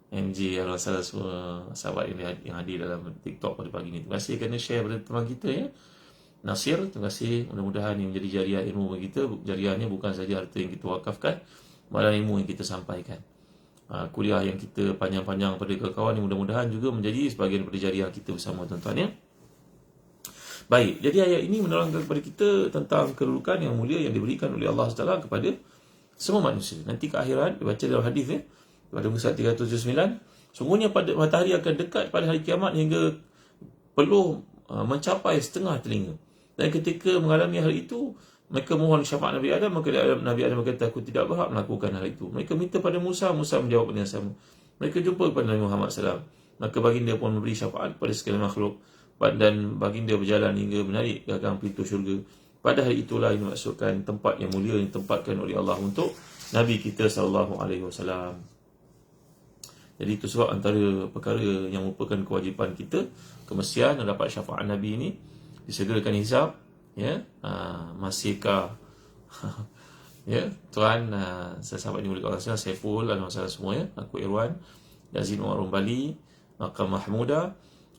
MJ, Al-Salah, semua sahabat yang hadir dalam TikTok pada pagi ini. Terima kasih kerana share pada teman kita ya. Nasir, terima kasih. Mudah-mudahan ini menjadi jariah ilmu bagi kita. Jariahnya bukan saja harta yang kita wakafkan, malah ilmu yang kita sampaikan. Kuliah yang kita panjang-panjang pada kawan ini mudah-mudahan juga menjadi sebahagian daripada jariah kita bersama tuan-tuan ya. Baik, jadi ayat ini menerangkan kepada kita tentang kedudukan yang mulia yang diberikan oleh Allah SWT kepada semua manusia. Nanti ke akhirat, dibaca dalam hadis ya, pada muka 379, sungguhnya pada matahari akan dekat pada hari kiamat hingga perlu mencapai setengah telinga. Dan ketika mengalami hal itu, mereka mohon syafaat Nabi Adam, maka Nabi Adam berkata, aku tidak berhak melakukan hal itu. Mereka minta pada Musa menjawab benda yang sama. Mereka jumpa kepada Nabi Muhammad SAW, maka baginda pun memberi syafaat kepada segala makhluk, dan baginda berjalan hingga menarik gagang pintu syurga. Pada hari itulah ini maksudkan tempat yang mulia yang ditempatkan oleh Allah untuk Nabi kita SAW. Jadi itu sebab antara perkara yang merupakan kewajipan kita, kemestian nak dapat syafaat Nabi ini, disegerakan hisab, ya. Masihkah ya, tuan sahabat ni mulia Allah, Saiful dan masalah semua, ya, aku Irwan, Yazid Umar Bali, Maqam Mahmuda.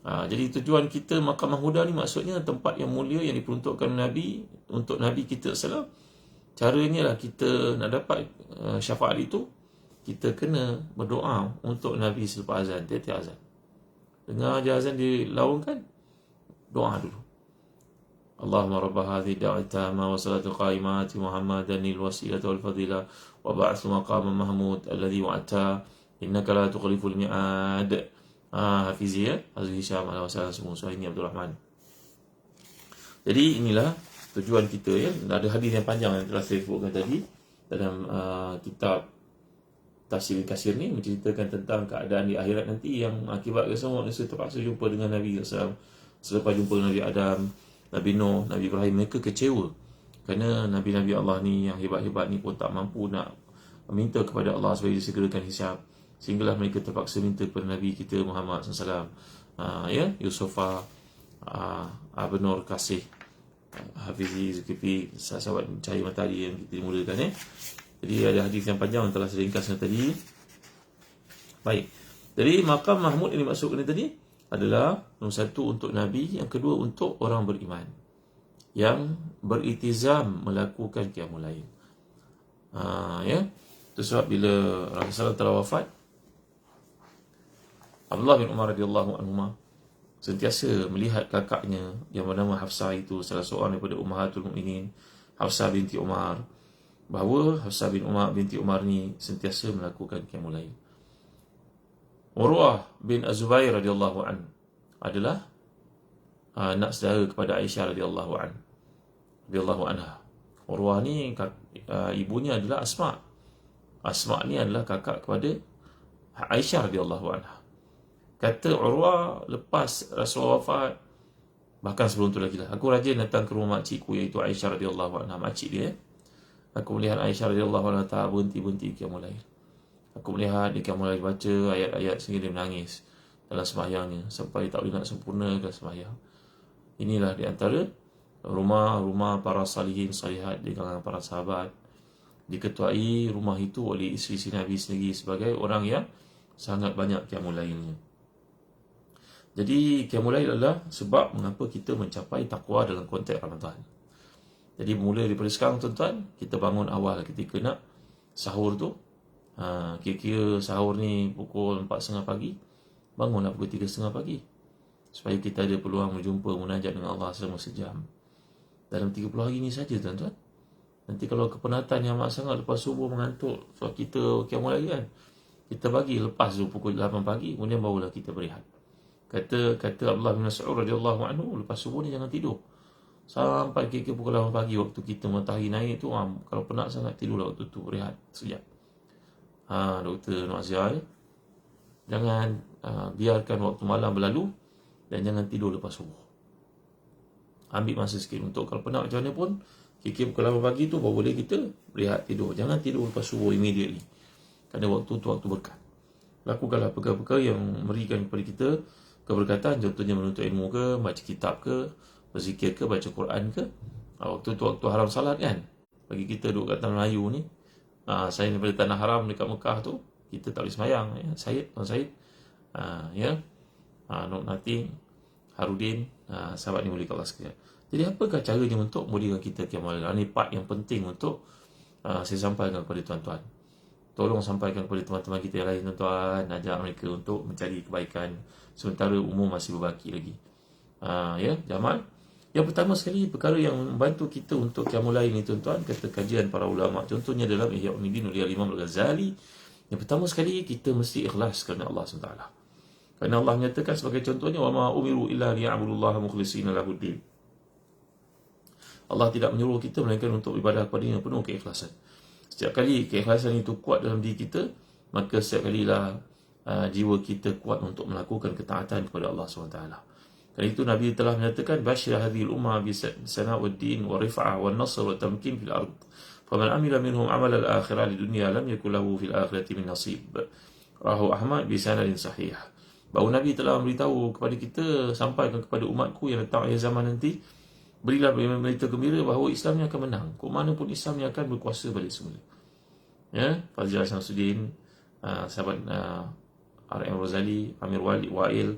Jadi tujuan kita Maqam Mahmuda ni maksudnya tempat yang mulia yang diperuntukkan Nabi untuk Nabi kita SAW. Caranya lah kita nak dapat syafaat itu, kita kena berdoa untuk Nabi selepas azan, tiap-tiap azan. Dengar je azan dilaungkan, doa dulu. Allahumma rabba hadhihi da'wati tamma wa salatu qa'imati Muhammadan al-wasilata wal fadilah wa ba'athu maqaman mahmud alladhi wa'ata innaka la tukhliful mi'ad. Hafizi, ya, Azri Hisham ala wasallam semua, Suhaimi Abdul Rahman. Jadi inilah tujuan kita, ya. Ada hadis yang panjang yang telah saya sebutkan tadi dalam kitab Tafsir Kasir ni, menceritakan tentang keadaan di akhirat nanti yang akibat semua manusia terpaksa jumpa dengan Nabi SAW. Selepas jumpa Nabi Adam, Nabi Nuh, Nabi Ibrahim, mereka kecewa kerana Nabi-Nabi Allah ni yang hebat-hebat ni pun tak mampu nak meminta kepada Allah supaya disegerakan hisab, sehinggalah mereka terpaksa minta kepada Nabi kita Muhammad SAW. Ya, Yusufa, Abnur Kasih, Hafizi Zulkifli, sahabat cahaya matahari yang kita dimulakan, ya. Jadi ada hadis yang panjang yang telah saya ringkaskan tadi. Baik. Jadi Maqam Mahmud yang dimaksudkan tadi adalah nombor satu untuk Nabi, yang kedua untuk orang beriman yang beritizam melakukan qiyamul lail. Ya. Itu sebab bila Rasulullah telah wafat, Abdullah bin Umar radhiyallahu anhu sentiasa melihat kakaknya yang bernama Hafsah, itu salah seorang daripada ummahatul mukminin, Hafsah binti Umar, bahawa Hafsah binti Umar ni sentiasa melakukan qiyamul lail. Urwah bin Az-Zubair radhiyallahu an adalah anak saudara kepada Aisyah radhiyallahu anha. Urwah ni ibunya adalah Asma. Asma ni adalah kakak kepada Aisyah radhiyallahu anha. Kata Urwah lepas Rasulullah wafat, bahkan sebelum tu lagi lah, aku rajin datang ke rumah makcikku iaitu Aisyah radhiyallahu anha, makcik dia. Aku melihat Aisyah radhiyallahu anha tak berhenti qiyamul lail. Aku melihat dia qiyamul lail baca ayat-ayat sehingga dia menangis dalam sembahyangnya sampai tak boleh nak sempurnakan sembahyang. Inilah di antara rumah-rumah para salihin salihat di kalangan para sahabat. Diketuai rumah itu oleh isteri Nabi sendiri sebagai orang yang sangat banyak qiyamul lailnya. Jadi qiyamul lail adalah sebab mengapa kita mencapai takwa dalam konteks Ramadan. Jadi mula daripada sekarang tuan-tuan, kita bangun awal ketika nak sahur tu. Kira-kira sahur ni pukul 4.30 pagi, bangunlah pukul 3.30 pagi, supaya kita ada peluang berjumpa munajat dengan Allah selama sejam. Dalam 30 hari ni saja tuan-tuan. Nanti kalau kepenatan yang amat sangat lepas subuh mengantuk, sebab kita qiyamul lail kan, kita bagi lepas tu pukul 8 pagi, kemudian barulah kita berehat. Kata Abdullah bin Mas'ud radhiyallahu anhu, lepas subuh ni jangan tidur sampai kira-kira pukul 8 pagi, waktu kita matahari naik tu. Kalau penat sangat, tidurlah waktu tu, rehat sekejap. Dr. Noazia, jangan biarkan waktu malam berlalu dan jangan tidur lepas subuh. Ambil masa sikit untuk kalau penat macam mana pun, kira-kira pukul 8 pagi tu baru boleh kita rehat tidur. Jangan tidur lepas subuh immediately, kerana waktu tu waktu berkat. Lakukanlah perkara-perkara yang memberikan kepada kita keberkatan, contohnya menuntut ilmu ke, baca kitab ke, berzikir ke, baca Quran ke. Waktu tu waktu haram salat kan. Bagi kita duduk kat Tanah Melayu ni, saya daripada Tanah Haram dekat Mekah tu, kita tak boleh semayang, ya. Tuan Syed, ya, Not Nothing, Harudin, sahabat ni boleh Allah sekalian. Jadi apakah caranya untuk memudahkan kita qiyamul lail? Ini part yang penting untuk saya sampaikan kepada tuan-tuan. Tolong sampaikan kepada teman-teman kita yang lain tuan-tuan, ajak mereka untuk mencari kebaikan sementara umur masih berbaki lagi. Ya, Jamal. Yang pertama sekali, perkara yang membantu kita untuk qiyamul lail ni tuan-tuan, kata kajian para ulama, contohnya dalam Ihya Ulumuddin oleh Imam Al-Ghazali, yang pertama sekali kita mesti ikhlas kerana Allah SWT. Kerana Allah menyatakan sebagai contohnya, wa ma umiru illa liya'budullaha mukhlishina lahuddin. Allah tidak menyuruh kita melainkan untuk ibadah kepada-Nya penuh keikhlasan. Setiap kali keikhlasan itu kuat dalam diri kita, maka setiap kalilah jiwa kita kuat untuk melakukan ketaatan kepada Allah SWT. Kerana itu Nabi telah menyatakan, Bashir hadhil ummah bisana'uddin wa rifa'ah wa nasr wa tamkin fil ard. Faman amila minhum amal al-akhirah di dunia lam yakul lahu fil akhirati min nasib. Rahu Ahmad bisanadin sahih. Bahawa Nabi telah memberitahu kepada kita, sampaikan kepada umatku yang datang akhir zaman nanti, berilah berita gembira bahawa Islam ni akan menang. Kok mana pun Islam ni akan berkuasa balik semula. Ya, Fazil Syamsuddin, sahabat R.M. Rozali, Amir Wa'il,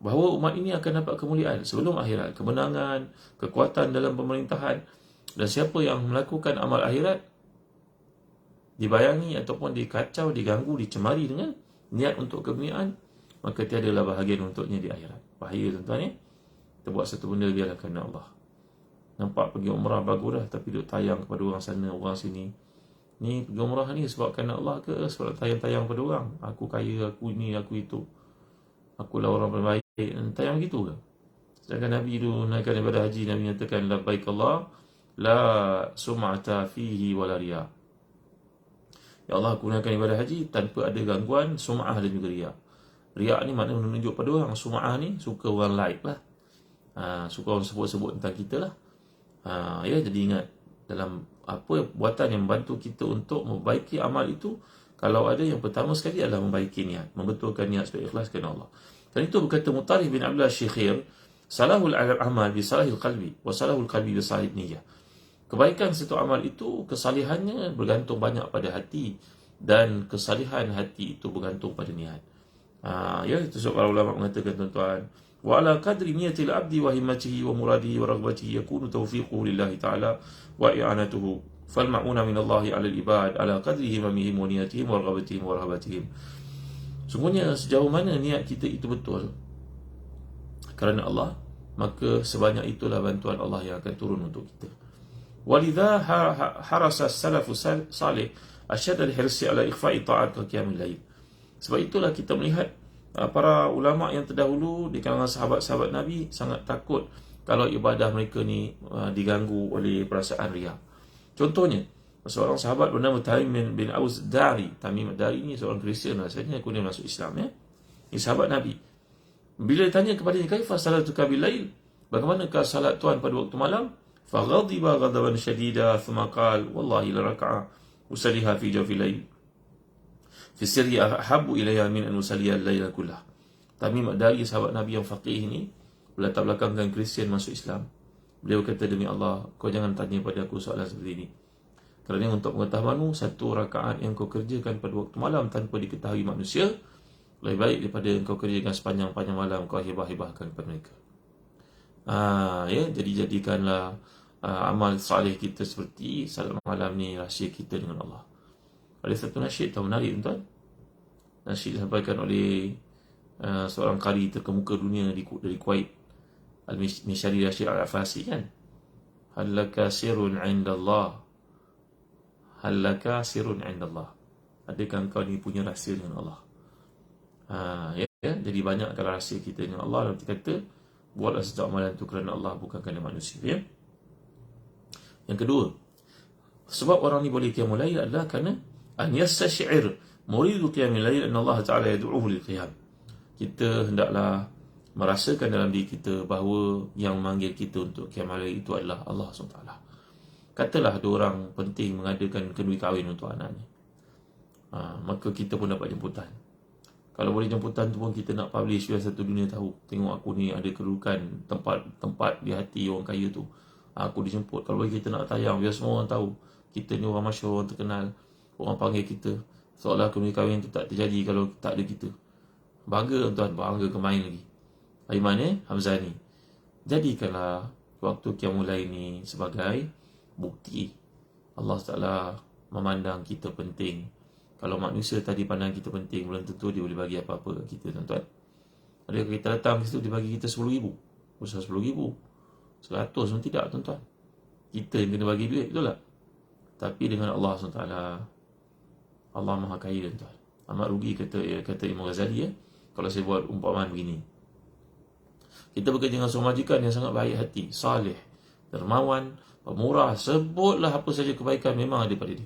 bahawa umat ini akan dapat kemuliaan sebelum akhirat, kemenangan, kekuatan dalam pemerintahan. Dan siapa yang melakukan amal akhirat dibayangi ataupun dikacau, diganggu, dicemari dengan niat untuk kemuliaan, maka tiadalah bahagian untuknya di akhirat. Bahaya tuan-tuan ya. Kita buat satu benda biarlah kerana Allah. Nampak pergi umrah bagus dah, tapi duk tayang kepada orang sana, orang sini. Ni pergi umrah ni sebab kerana Allah ke sebab tayang-tayang pada orang? Aku kaya, aku ini, aku itu. Akulah orang terbaik. Tayang gitu ke? Sedangkan Nabi tu naikkan daripada haji, Nabi nyatakan labbaik Allah la sum'ata fihi wala riya. Ya Allah, aku naikkan ibadah haji tanpa ada gangguan sum'ah dan juga riya. Riya ni makna menunjuk pada orang, sum'ah ni suka orang like lah. Suka orang sebut-sebut tentang kita lah. Ya, jadi ingat, dalam apa buatan yang membantu kita untuk membaiki amal itu, kalau ada, yang pertama sekali adalah membaiki niat, membetulkan niat supaya ikhlas kerana Allah. Dan itu berkata Mutarif bin Abdullah Syekhir, salahul amal bi salahil qalbi wa salahul qalbi bi salahil niyah. Kebaikan satu amal itu, kesalihannya bergantung banyak pada hati, dan kesalihan hati itu bergantung pada niat. Ya, itu sebab para ulama mengatakan tuan-tuan, wa ala qadri niyatil abdi wa himmatihi wa muradihi wa raghbatihi yakunu tawfiquhu lillahi ta'ala wa i'anatuhu fal ma'una min Allah 'ala al-ibad ala qadri himmihim wa niyatihim wa raghabatihim wa rahabatihim. Sungguhnya sejauh mana niat kita itu betul kerana Allah, maka sebanyak itulah bantuan Allah yang akan turun untuk kita. Walidha harasa as-salafu salih asyad al-hirsi ala ikhfa'i ta'at wa qiyamil lail. Sebab itulah kita melihat para ulama yang terdahulu di kalangan sahabat-sahabat Nabi sangat takut kalau ibadah mereka ni diganggu oleh perasaan riya. Contohnya, seorang sahabat bernama Tamim bin Aus Dari. Tamim Dari ni seorang Kristian rasanya, kemudian masuk Islam ya. Ini sahabat Nabi. Bila ditanya kepadanya, kaifa salatuka bil lail? Bagaimanakah salat tuan pada waktu malam? Faghadiba ghadaban syadida thumma qala wallahi la rak'a usalliha fi jawfi lail. Fi sirri ahabbu ilayya min an usalliya al-laila kullah. Tamim Dari, sahabat Nabi yang faqih ni, berlatar belakangkan Kristian masuk Islam. Beliau kata, demi Allah, kau jangan tanya pada aku soalan seperti ini. Kerana untuk pengetahuanmu, satu rakaat yang kau kerjakan pada waktu malam tanpa diketahui manusia lebih baik daripada kau kerjakan sepanjang-panjang malam kau hibah-hibahkan kepada mereka. Ya, jadi jadikanlah amal salih kita seperti salat malam ni rahsia kita dengan Allah. Ada satu nasyid tahu menarik tuan. Nasyid disampaikan oleh seorang qari terkemuka dunia dari Kuwait, Al-Mishari Rashid Al-Afasi kan. Halaka sirrun 'inda Allah. Halaka sirrun 'inda Allah. Adakah engkau ni punya rahsia dengan Allah? Ya, jadi banyak kalau rahsia kita dengan Allah. Lalu kata, buatlah satu amalan itu kerana Allah, bukan kerana manusia ya. Yang kedua, sebab orang ni boleh qiyamul lail adalah kerana an yastash'ir muridu qiyamul lail anna Allah Ta'ala yad'uhu lil qiyam. Kita hendaklah merasakan dalam diri kita bahawa yang memanggil kita untuk qiyamul lail itu adalah Allah SWT. Katalah ada orang penting mengadakan kenduri kahwin untuk anaknya, maka kita pun dapat jemputan. Kalau boleh jemputan tu pun kita nak publish biar satu dunia tahu, tengok aku ni ada kedudukan, tempat di hati orang kaya tu, aku dijemput. Kalau boleh kita nak tayang biar semua orang tahu kita ni orang masyhur, orang terkenal, orang panggil kita, seolah kenduri kahwin tu tak terjadi kalau tak ada kita. Bangga tuan, bangga kemain lagi. Aiman Hamzani. Jadikanlah waktu qiyamul lail ni sebagai bukti Allah Ta'ala memandang kita penting. Kalau manusia tadi pandang kita penting, belum tentu dia boleh bagi apa-apa kat kita tuan-tuan. Adakah kita datang ke situ dia bagi kita 10,000, usaha 10,000, 100 pun tidak tuan-tuan. Kita yang kena bagi duit, betul tak? Tapi dengan Allah SWT, Allah Maha Kaya tuan-tuan. Amat rugi kata Imam Ghazali ya, kalau saya buat umpamaan begini. Kita bekerja dengan seorang majikan yang sangat baik hati, salih, dermawan, pemurah, sebutlah apa saja kebaikan memang ada pada dia.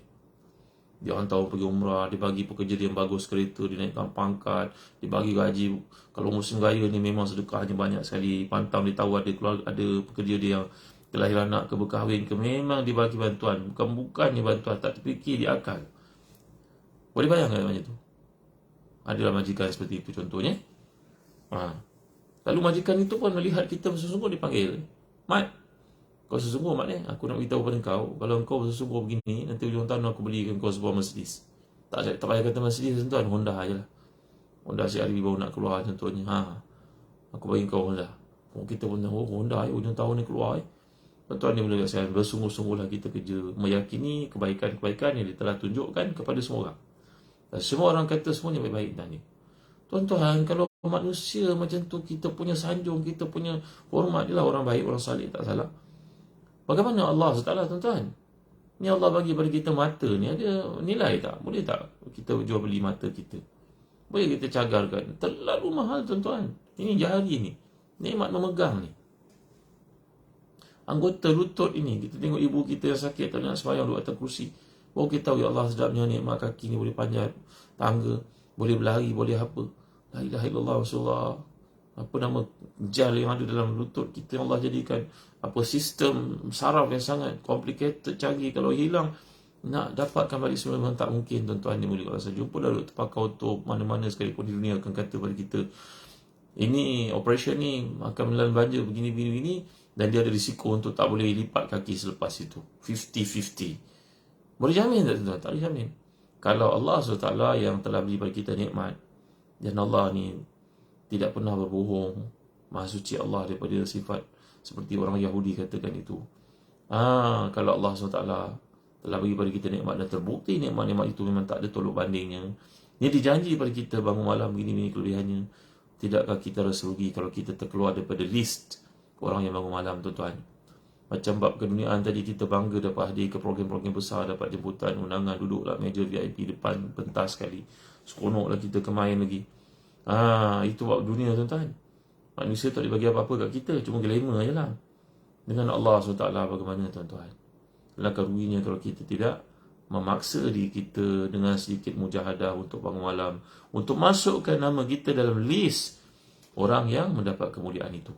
Dia hantar pergi umrah, dia bagi pekerja dia yang bagus kereta, dia naikkan pangkat, dia bagi gaji. Kalau musim raya ni memang sedekahnya banyak sekali. Pantang dia tahu ada pekerja dia yang kelahiran anak ke berkahwin ke, memang dia bagi bantuan. Bukannya bantuan, tak terfikir, dia akal. Boleh bayangkan macam tu? Adalah majikan seperti itu contohnya. Lalu majikan itu pun melihat kita bersungguh, dipanggil, Mat, kau sesungguh Mat ni, aku nak beritahu pada kau, kalau kau bersungguh begini, nanti hujung tahun aku belikan kau sebuah Mercedes. Tak payah kata Mercedes tuan, Honda je lah. Honda si hari baru nak keluar contohnya. Aku bagi kau Honda. Kita pun tahu Honda hujung tahun ni keluar. Tuan-tuan ni boleh kata, bersungguh-sungguhlah kita kerja, meyakini kebaikan-kebaikan yang dia telah tunjukkan kepada semua orang. Dan semua orang kata semuanya baik-baik tadi. Tuan-tuan, kalau manusia macam tu, kita punya sanjung, kita punya hormat, dia lah orang baik, orang salih, tak salah. Bagaimana Allah SWT, tuan-tuan? Ni Allah bagi pada kita mata ni, ada nilai tak? Boleh tak kita jual beli mata kita? Boleh kita cagarkan? Terlalu mahal, tuan-tuan. Ini jari ni, nikmat memegang ni. Anggota lutut ini, kita tengok ibu kita yang sakit, tak nak sembahyang duduk atas kursi. Oh, kita tahu ya Allah sedapnya nikmat kaki ni, boleh panjat tangga, boleh berlari, boleh apa. La ilaha illallah Rasulullah. Apa nama jal yang ada dalam lutut kita, Allah jadikan apa sistem saraf yang sangat complicated, canggih. Kalau hilang, nak dapatkan balik semula memang tak mungkin, tuan-tuan. Ni boleh kalau saya jumpa dah duk terpakai untuk mana-mana sekalipun di dunia akan kata pada kita, ini operation ni akan menelan banja begini-begini, dan dia ada risiko untuk tak boleh lipat kaki selepas itu. 50-50. Boleh jamin tak, tuan-tuan? Tak boleh jamin. Kalau Allah SWT yang telah beri pada kita nikmat, dan Allah ni tidak pernah berbohong, Maha suci Allah daripada sifat seperti orang Yahudi katakan itu. Kalau Allah SWT telah bagi pada kita nikmat dan terbukti nikmat-nikmat itu memang tak ada tolok bandingnya, dia dijanji pada kita bangun malam begini-begini kelebihannya, tidakkah kita rasa rugi kalau kita terkeluar daripada list orang yang bangun malam, tuan-tuan? Macam bab keduniaan tadi, kita bangga dapat hadir ke program-program besar, dapat jemputan, undangan, duduklah meja VIP depan, pentas sekali, seronoklah kita kemain lagi. Itu bab dunia, tuan-tuan. Manusia tak dibagi apa-apa kat kita, cuma glamour je lah. Dengan Allah SWT bagaimana, tuan-tuan? Alangkah ruginya kalau kita tidak memaksa diri kita dengan sedikit mujahadah untuk bangun malam, untuk masukkan nama kita dalam list orang yang mendapat kemuliaan itu.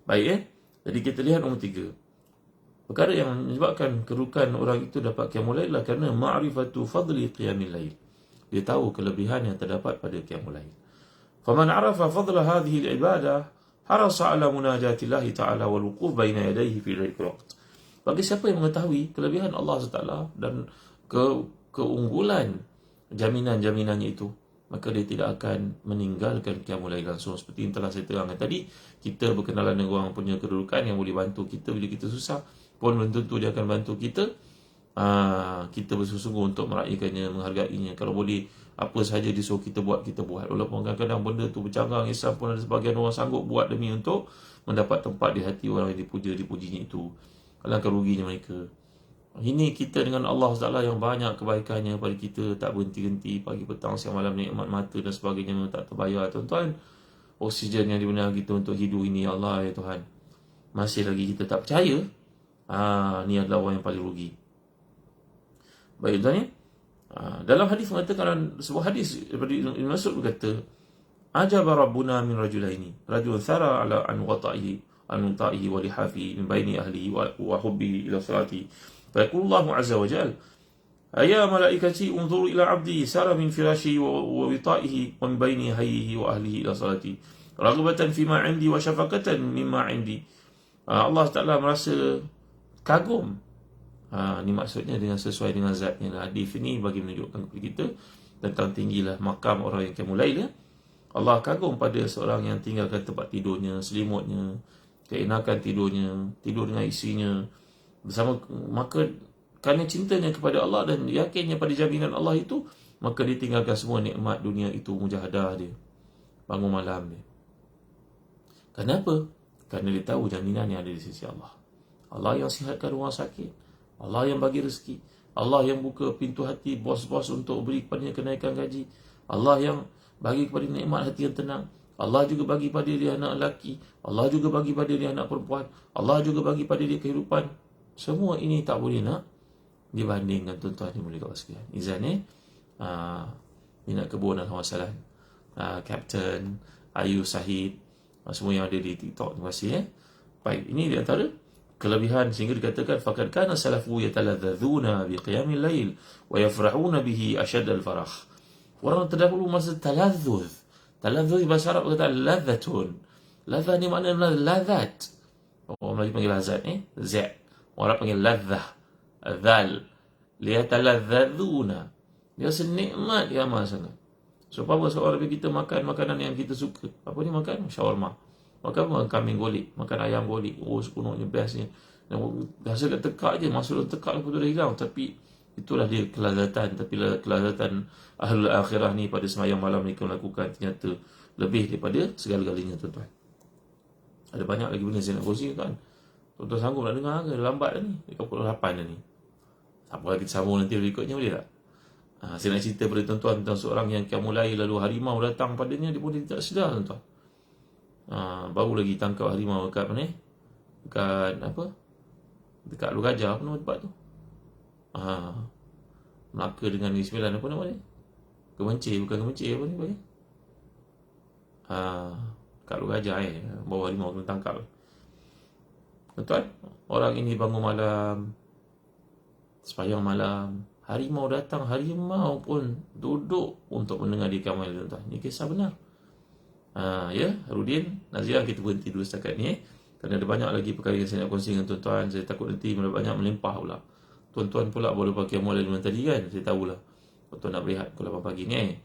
Baik, jadi kita lihat nombor 3. Perkara yang menyebabkan kedudukan orang itu dapat qiyamul lail adalah kerana ma'rifatu fadli qiyamil lail. Dia tahu kelebihan yang terdapat pada qiyamul lail. Faman 'arafa fadla hadhihi al-ibadah harasa 'ala munajati Allah ta'ala wal wuquf baina yadayhi fi dhikr waqt. Bagi siapa yang mengetahui kelebihan Allah SWT dan keunggulan jaminan-jaminannya itu, maka dia tidak akan meninggalkan qiyamul lail langsung. Seperti yang telah saya terangkan tadi, kita berkenalan dengan orang punya kedudukan yang boleh bantu kita bila kita susah, pun belum tentu dia akan bantu kita. Kita bersungguh untuk meraihkannya, menghargainya. Kalau boleh, apa sahaja disuruh kita buat, kita buat. Walaupun kadang-kadang benda tu bercanggang, Islam pun ada sebagian orang sanggup buat demi untuk mendapat tempat di hati orang yang dipujinya itu. Alangkah ruginya mereka. Ini kita dengan Allah SWT yang banyak kebaikannya pada kita, tak berhenti-henti, pagi, petang, siang, malam, nikmat mata dan sebagainya memang tak terbayar, tuan-tuan. Oksigen yang diberikan kita untuk hidup ini, ya Allah, ya Tuhan. Masih lagi kita tak percaya, ni adalah orang yang paling rugi. Baik, tuan-tuan, dalam hadis mengatakan, sebuah hadis daripada Ibn Mas'ud berkata, ajaba rabbuna min rajulaini, rajulun thara ala an wata'ihi wa lihafi min baini ahlihi wa hubbihi ila salati. فيقول الله عز وجل أيا ملائكتي انظروا إلى عبدي سار من فراشه ووطائه ومن بين هيه وأهله إلى صلاتي رغبة فيما عندي وشفقة مما عندي. Allah Ta'ala merasa kagum. Ini maksudnya dengan sesuai dengan zatnya. Hadis ini bagi menunjukkan kepada kita tentang tinggilah makam orang yang qiyamul lail. Allah kagum pada seorang yang tinggalkan tempat tidurnya, selimutnya, keenakan tidurnya, tidur dengan isinya bersama, maka kerana cintanya kepada Allah dan yakinnya pada jaminan Allah itu, maka dia tinggalkan semua nikmat dunia itu, mujahadah dia, bangun malam dia. Kenapa? Kerana dia tahu jaminan yang ada di sisi Allah. Allah yang sihatkan orang sakit, Allah yang bagi rezeki, Allah yang buka pintu hati bos-bos untuk beri kepadanya kenaikan gaji, Allah yang bagi kepada nikmat hati yang tenang, Allah juga bagi pada dia anak lelaki, Allah juga bagi pada dia anak perempuan, Allah juga bagi pada dia kehidupan. Semua ini tak boleh nak dibandingkan, tuan-tuan yang boleh kau sekalian. Izan minat kebun Alhamdulillah, Captain Ayu Sahid, semua yang ada di TikTok, terima kasih. Baik, ini di antara kelebihan sehingga dikatakan faqad kana salafu yataladzuna biqiyamil lail wa yafrahuna bihi ashad al-farah. Orang terdahulu masa taladzuz. Taladzuz bahasa Arab kata ladzatun. Ladzah ni maknanya lazat. Orang Melayu panggil lazat Z. Orang panggil ladzah. Dzal. Liyataladzadzuna. Dia senikmat dia amal sangat. So apa seorang lebih kita makan makanan yang kita suka. Apa ni makan? Shawarma. Makan kambing golik, makan ayam golik. Oh sepenuhnya bestnya. Rasa kat tekak je, masa tekak lepas tu dah hilang. Tapi itulah dia kelazatan. Tapi kelazatan ahlul akhirah ni pada semayang malam ni kau lakukan ternyata lebih daripada segala-galanya tuan-tuan. Ada banyak lagi benda saya nak kongsi tuan. Tuan-tuan sanggup nak dengar ke? Lambat dah ni. Dekat pukul 8 dah ni. Apa lagi sambung nanti berikutnya boleh tak? Saya nak cerita pada tuan-tuan tentang seorang yang mulai lalu harimau datang padanya, dia pun tidak sedar tuan-tuan. Baru lagi tangkap harimau dekat mana? Dekat apa? Dekat Lu Gajah, apa nama tempat tu? Melaka dengan Negeri Sembilan, apa nama dia? Kemencir, bukan Kemencir, apa ni? Dekat Lu Gajah bawa harimau kena tangkap. Tuan-tuan, orang ini bangun malam, sembahyang malam, harimau datang, harimau pun duduk untuk mendengar dia kamal tuan-tuan. Ini kisah benar. Ya, Rudin, Nazia, kita berhenti dulu setakat ni kerana ada banyak lagi perkara yang saya nak kongsi dengan tuan-tuan. Saya takut nanti banyak melimpah pula. Tuan-tuan pula boleh pakai mulai dari tadi kan. Saya tahulah tuan-tuan nak berehat pukul 8 pagi ni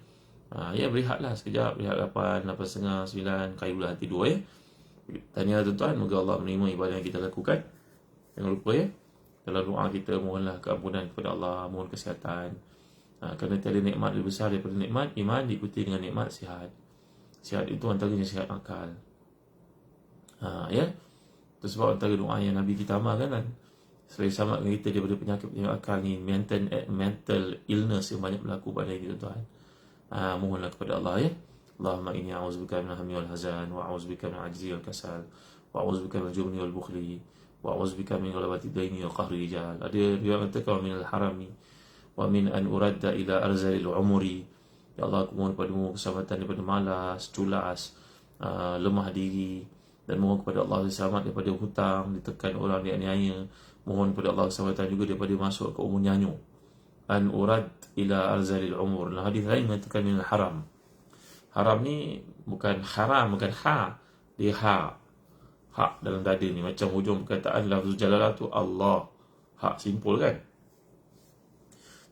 ya, berehatlah sekejap. Berehat 8, 8.30, 9, kayulah tidur Tahniah tuan-tuan, moga Allah menerima ibadah yang kita lakukan. Jangan lupa dalam doa kita mohonlah keampunan kepada Allah, mohon kesihatan. Kerana tiada nikmat lebih besar daripada nikmat iman diikuti dengan nikmat sihat. Sihat itu antaranya sihat akal. Itu sebab antara doa yang Nabi kita amalkan kan, selain selamatkan kita daripada penyakit akal ni, mental illness yang banyak berlaku pada kita tuan. Mohonlah kepada Allah Allahumma inni a'udzubika minal hammi wal hazan wa a'udzubika minal ajzi wal kasal wa a'udzubika minal jubni wal bukhli wa a'udzubika min ghalabati daini wa qahri rijal. Ada riwayat mengatakan minal harami wa min an uradda ila arzalil umuri. Ya Allah, aku mohon padamu keselamatan daripada malas, culas, lemah diri, dan mohon kepada Allah selamat daripada hutang, ditekan orang, dianiaya. Mohon kepada Allah keselamatan juga daripada masuk ke umur nyanyu. An urad ila arzalil umur. Hadis lain mengatakan minal haram. Haram ni bukan haram, bukan dia hak dalam dada ni, macam hujung perkataan lafzul jalalah tu Allah. Hak simpul kan.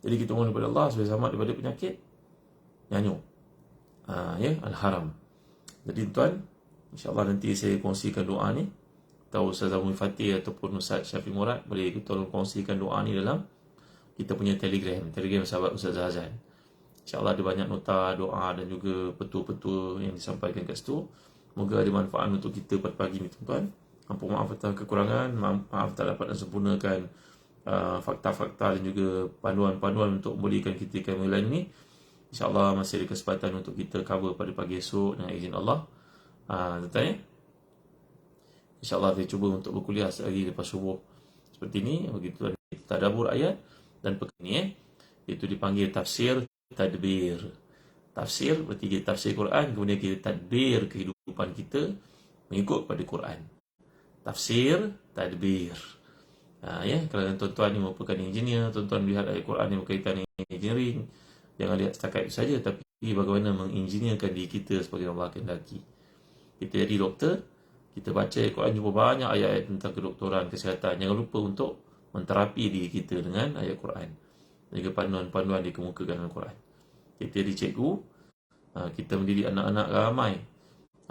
Jadi kita mohon kepada Allah supaya selamat daripada penyakit nyanyu. Al-haram. Jadi tuan, insya-Allah nanti saya kongsikan doa ni. Tahu Ustaz Abdul Fatih ataupun Ustaz Syafiq Murad boleh tolong kongsikan doa ni dalam kita punya Telegram sahabat Ustaz Azan. InsyaAllah ada banyak nota, doa dan juga petua-petua yang disampaikan kat situ. Moga ada manfaat untuk kita pada pagi ni tuan-tuan. Ampun maaf atas kekurangan, maaf tak dapat sempurnakan fakta-fakta dan juga panduan-panduan untuk membolehkan kita kemahiran ini. InsyaAllah masih ada kesempatan untuk kita cover pada pagi esok dengan izin Allah. Tuan-tuan InsyaAllah saya cuba untuk berkuliah sehari lepas subuh seperti ini. Begitu tadabbur ayat dan perkara ni itu dipanggil tafsir tadbir. Tafsir berarti kita tafsir Quran, kemudian kita tadbir kehidupan kita mengikut pada Quran. Tafsir tadbir. Kalau tuan-tuan ni merupakan engineer, tuan-tuan lihat ayat Quran yang berkaitan dengan engineering, jangan lihat setakat itu saja, tapi bagaimana menginginierkan diri kita sebagai Allah kehendaki. Kita jadi doktor, kita baca ayat Quran, jumpa banyak ayat-ayat tentang kedoktoran, kesihatan. Jangan lupa untuk menterapi diri kita dengan ayat Quran dan juga panduan-panduan dikemukakan dalam Quran. Kita jadi cikgu, kita mendidik anak-anak ramai,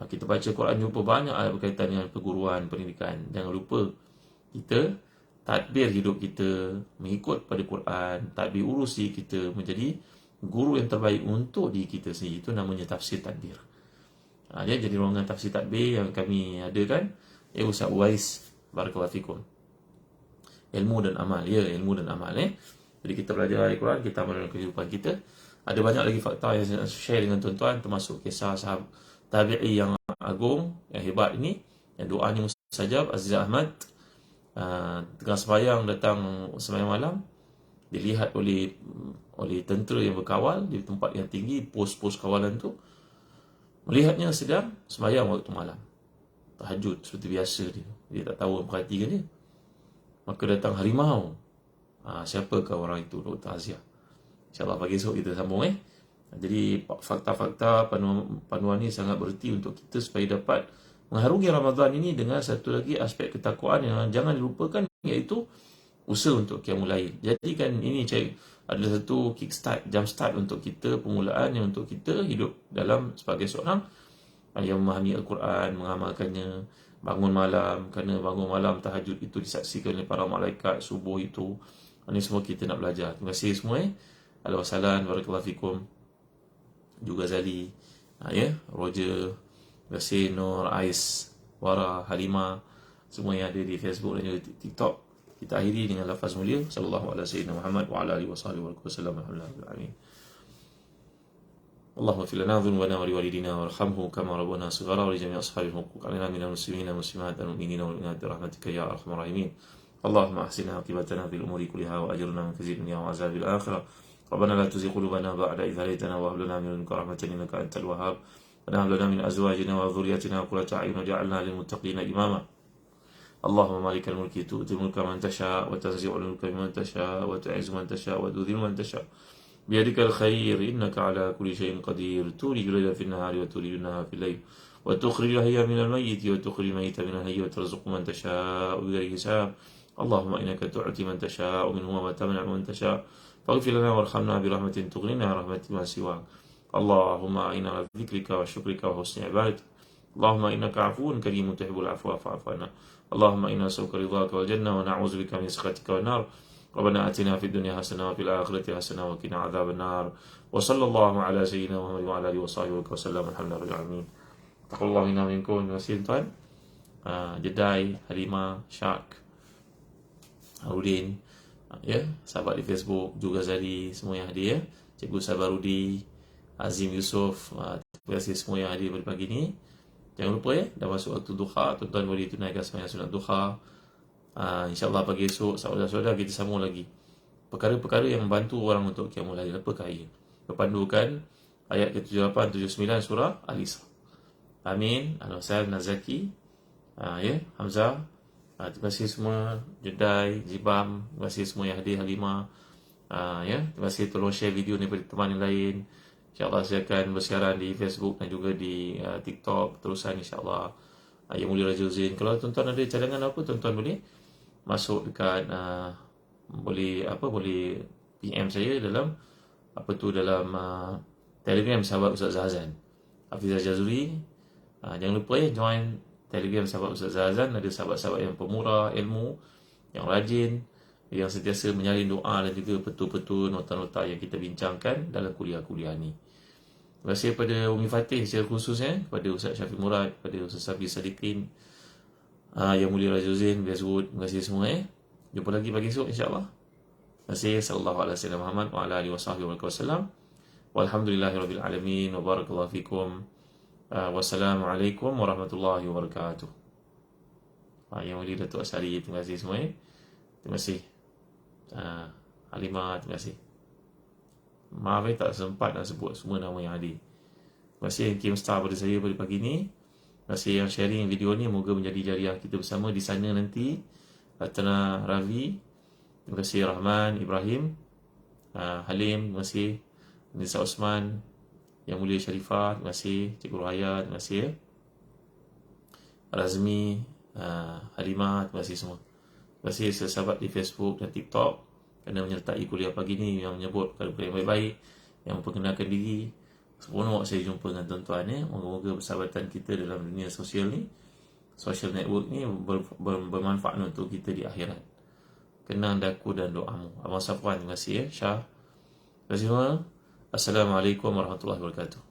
kita baca Quran, jumpa banyak ayat berkaitan dengan perguruan, pendidikan. Jangan lupa kita tadbir hidup kita mengikut pada Quran, tadbir urusi kita menjadi guru yang terbaik untuk diri kita sendiri. Itu namanya tafsir tadbir. Dia jadi ruangan tafsir tadbir yang kami adakan. Ustaz Uwais, barakallahu fikum. Ilmu dan amal. Ilmu dan amal. Jadi kita belajar Al-Quran, kita amal dalam kehidupan kita. Ada banyak lagi fakta yang saya nak share dengan tuan-tuan, termasuk kisah sahabat tabi'i yang agung, yang hebat ini, yang doanya mustajab. Aziz Ahmad tengah sembahyang, datang sembahyang malam, dilihat oleh tentera yang berkawal di tempat yang tinggi, pos-pos kawalan tu. Melihatnya sedang sembahyang waktu malam, tahajud seperti biasa dia tak tahu, perhatikan dia. Maka datang harimau. Siapakah orang itu, Dr. Aziah? InsyaAllah pagi esok kita sambung Jadi fakta-fakta panduan ni sangat bererti untuk kita supaya dapat mengharungi Ramadan ini dengan satu lagi aspek ketakwaan yang jangan dilupakan, iaitu usaha untuk qiyamul lail. Jadi kan ini adalah satu kickstart, jump start untuk kita, permulaan yang untuk kita hidup dalam sebagai seorang yang memahami Al-Quran, mengamalkannya, bangun malam, kerana bangun malam tahajud itu disaksikan oleh para malaikat, subuh itu. Ini semua kita nak belajar. Terima kasih semua. Alhamdulillah, barakallahu fikum. Juga Zali, Roger, terima kasih Nur, Ais, Wara, Halimah, semua yang ada di Facebook dan juga TikTok. Kita akhiri dengan lafaz mulia sallallahu alaihi wasallam Muhammad wa ala alihi wasallam. Alhamdulillah. اللهم اغفر لنا ذنوبنا ولوالدينا وارحمهم كما ربونا صغارا ولجميع اصحاب الحقوق علينا من المسلمين والمسلمات المؤمنين والمؤمنات برحمتك يا ارحم الراحمين. اللهم احسن عاقبتنا في الامور كلها واجرنا من خزي الدنيا وعذاب الاخره. ربنا لا تزغ قلوبنا بعد إذ هديتنا وهب لنا من لدنك رحمة إنك أنت الوهاب. وهب لنا من أزواجنا وذريتنا قرة أعين واجعلنا للمتقين إماما. اللهم مالك الملك تؤتي الملك من تشاء وتنزع الملك ممن تشاء وتعز من تشاء وتذل من تشاء بيدك الخير إنك على كل شيء قدير. تولج الليل في النهار وتولج النهار في الليل وتخرج الحي من الميت وتخرج الميت من الحي وترزق من تشاء بغير حساب. اللهم إنك تعطي من تشاء منهم وتمنع من تشاء فاغفر لنا وارحمنا برحمة تغنينا رحمة ما سواك. اللهم أعنا على ذكرك وشكرك وحسن عبادتك. اللهم إنك عفو كريم تحب العفو فاعف عنا. اللهم إنا نسألك رضاك والجنة ونعوذ بك من سخطك والنار. ربنا آتنا في الدنيا حسنة وفي الآخرة حسنة وقنا عذاب النار. وصلى الله على سيدنا محمد وعلى آله وصحبه وسلم. الحمد لله رب العالمين. تقبل الله منا منكم. Terima kasih tuan. Jedai, Halimah, Syak, Harudin, sahabat di Facebook, juga Zali, semua yang hadir, Cikgu Sabarudi, Azim Yusof, terima kasih semua yang hadir pada pagi ini. Jangan lupa dah masuk waktu duha, tuan-tuan boleh tunaikan sembahyang sunat duha. InsyaAllah pagi esok, saudara-saudara, kita sambung lagi perkara-perkara yang membantu orang untuk qiyamul lail. Apakah ia? Berpandukan ayat ke-78, 79 surah Al-Isra. Amin. Al-Wasal, Nazaki, Hamzah. Terima kasih semua, Jedai, Jibam, terima kasih semua yang hadir, Halimah. Terima kasih, tolong share video ni pada teman yang lain. InsyaAllah saya akan bersiaran di Facebook dan juga di TikTok terusan insyaAllah. Yang mulia Raja Zain. Kalau tuan-tuan ada cadangan apa, tuan-tuan boleh masuk dekat boleh PM saya dalam dalam Telegram sahabat Ustaz Zahazan Hafizah Jazuri. Jangan lupa join Telegram sahabat Ustaz Zahazan. Ada sahabat-sahabat yang pemurah ilmu, yang rajin, yang sentiasa menyalin doa dan juga petul-petul nota-nota yang kita bincangkan dalam kuliah-kuliah ni. Terima kasih kepada Umi Fatih secara khususnya, kepada Ustaz Syafiq Murad, kepada Ustaz Safi Sadiqin, Yang Mulia Raja Zain, Biazwood. Terima kasih semua. Jumpa lagi pagi esok insyaAllah. Terima kasih. Sallallahu alaihi wasallam Muhammad wa ala alihi wasallam. Walhamdulillahirabbil alamin wa barakallahu fikum. Wassalamualaikum warahmatullahi wabarakatuh. Yang Mulia Datuk Asari, terima kasih semua. Terima kasih. Halimah, terima kasih. Maaf tak sempat nak sebut semua nama yang hadir. Terima kasih yang kirim star pada saya pada pagi ni. Terima kasih yang sharing video ni. Moga menjadi jariah kita bersama di sana nanti. Ratna Ravi, terima kasih. Rahman, Ibrahim, Halim, terima kasih. Nisa Osman, Yang Mulia Sharifah, terima kasih. Cikgu Rohaya, terima kasih. Razmi, Halimah, terima kasih semua. Terima kasih sahabat di Facebook dan TikTok kerana menyertai kuliah pagi ni, yang menyebut perkara yang baik-baik, yang memperkenalkan diri. Seronok saya jumpa dengan tuan-tuan. Moga-moga persahabatan kita dalam dunia sosial ni, social network ni bermanfaat untuk kita di akhirat. Kenang daku dan doamu. Abang Safwan, terima kasih. Syah, terima kasih semua. Assalamualaikum warahmatullahi wabarakatuh.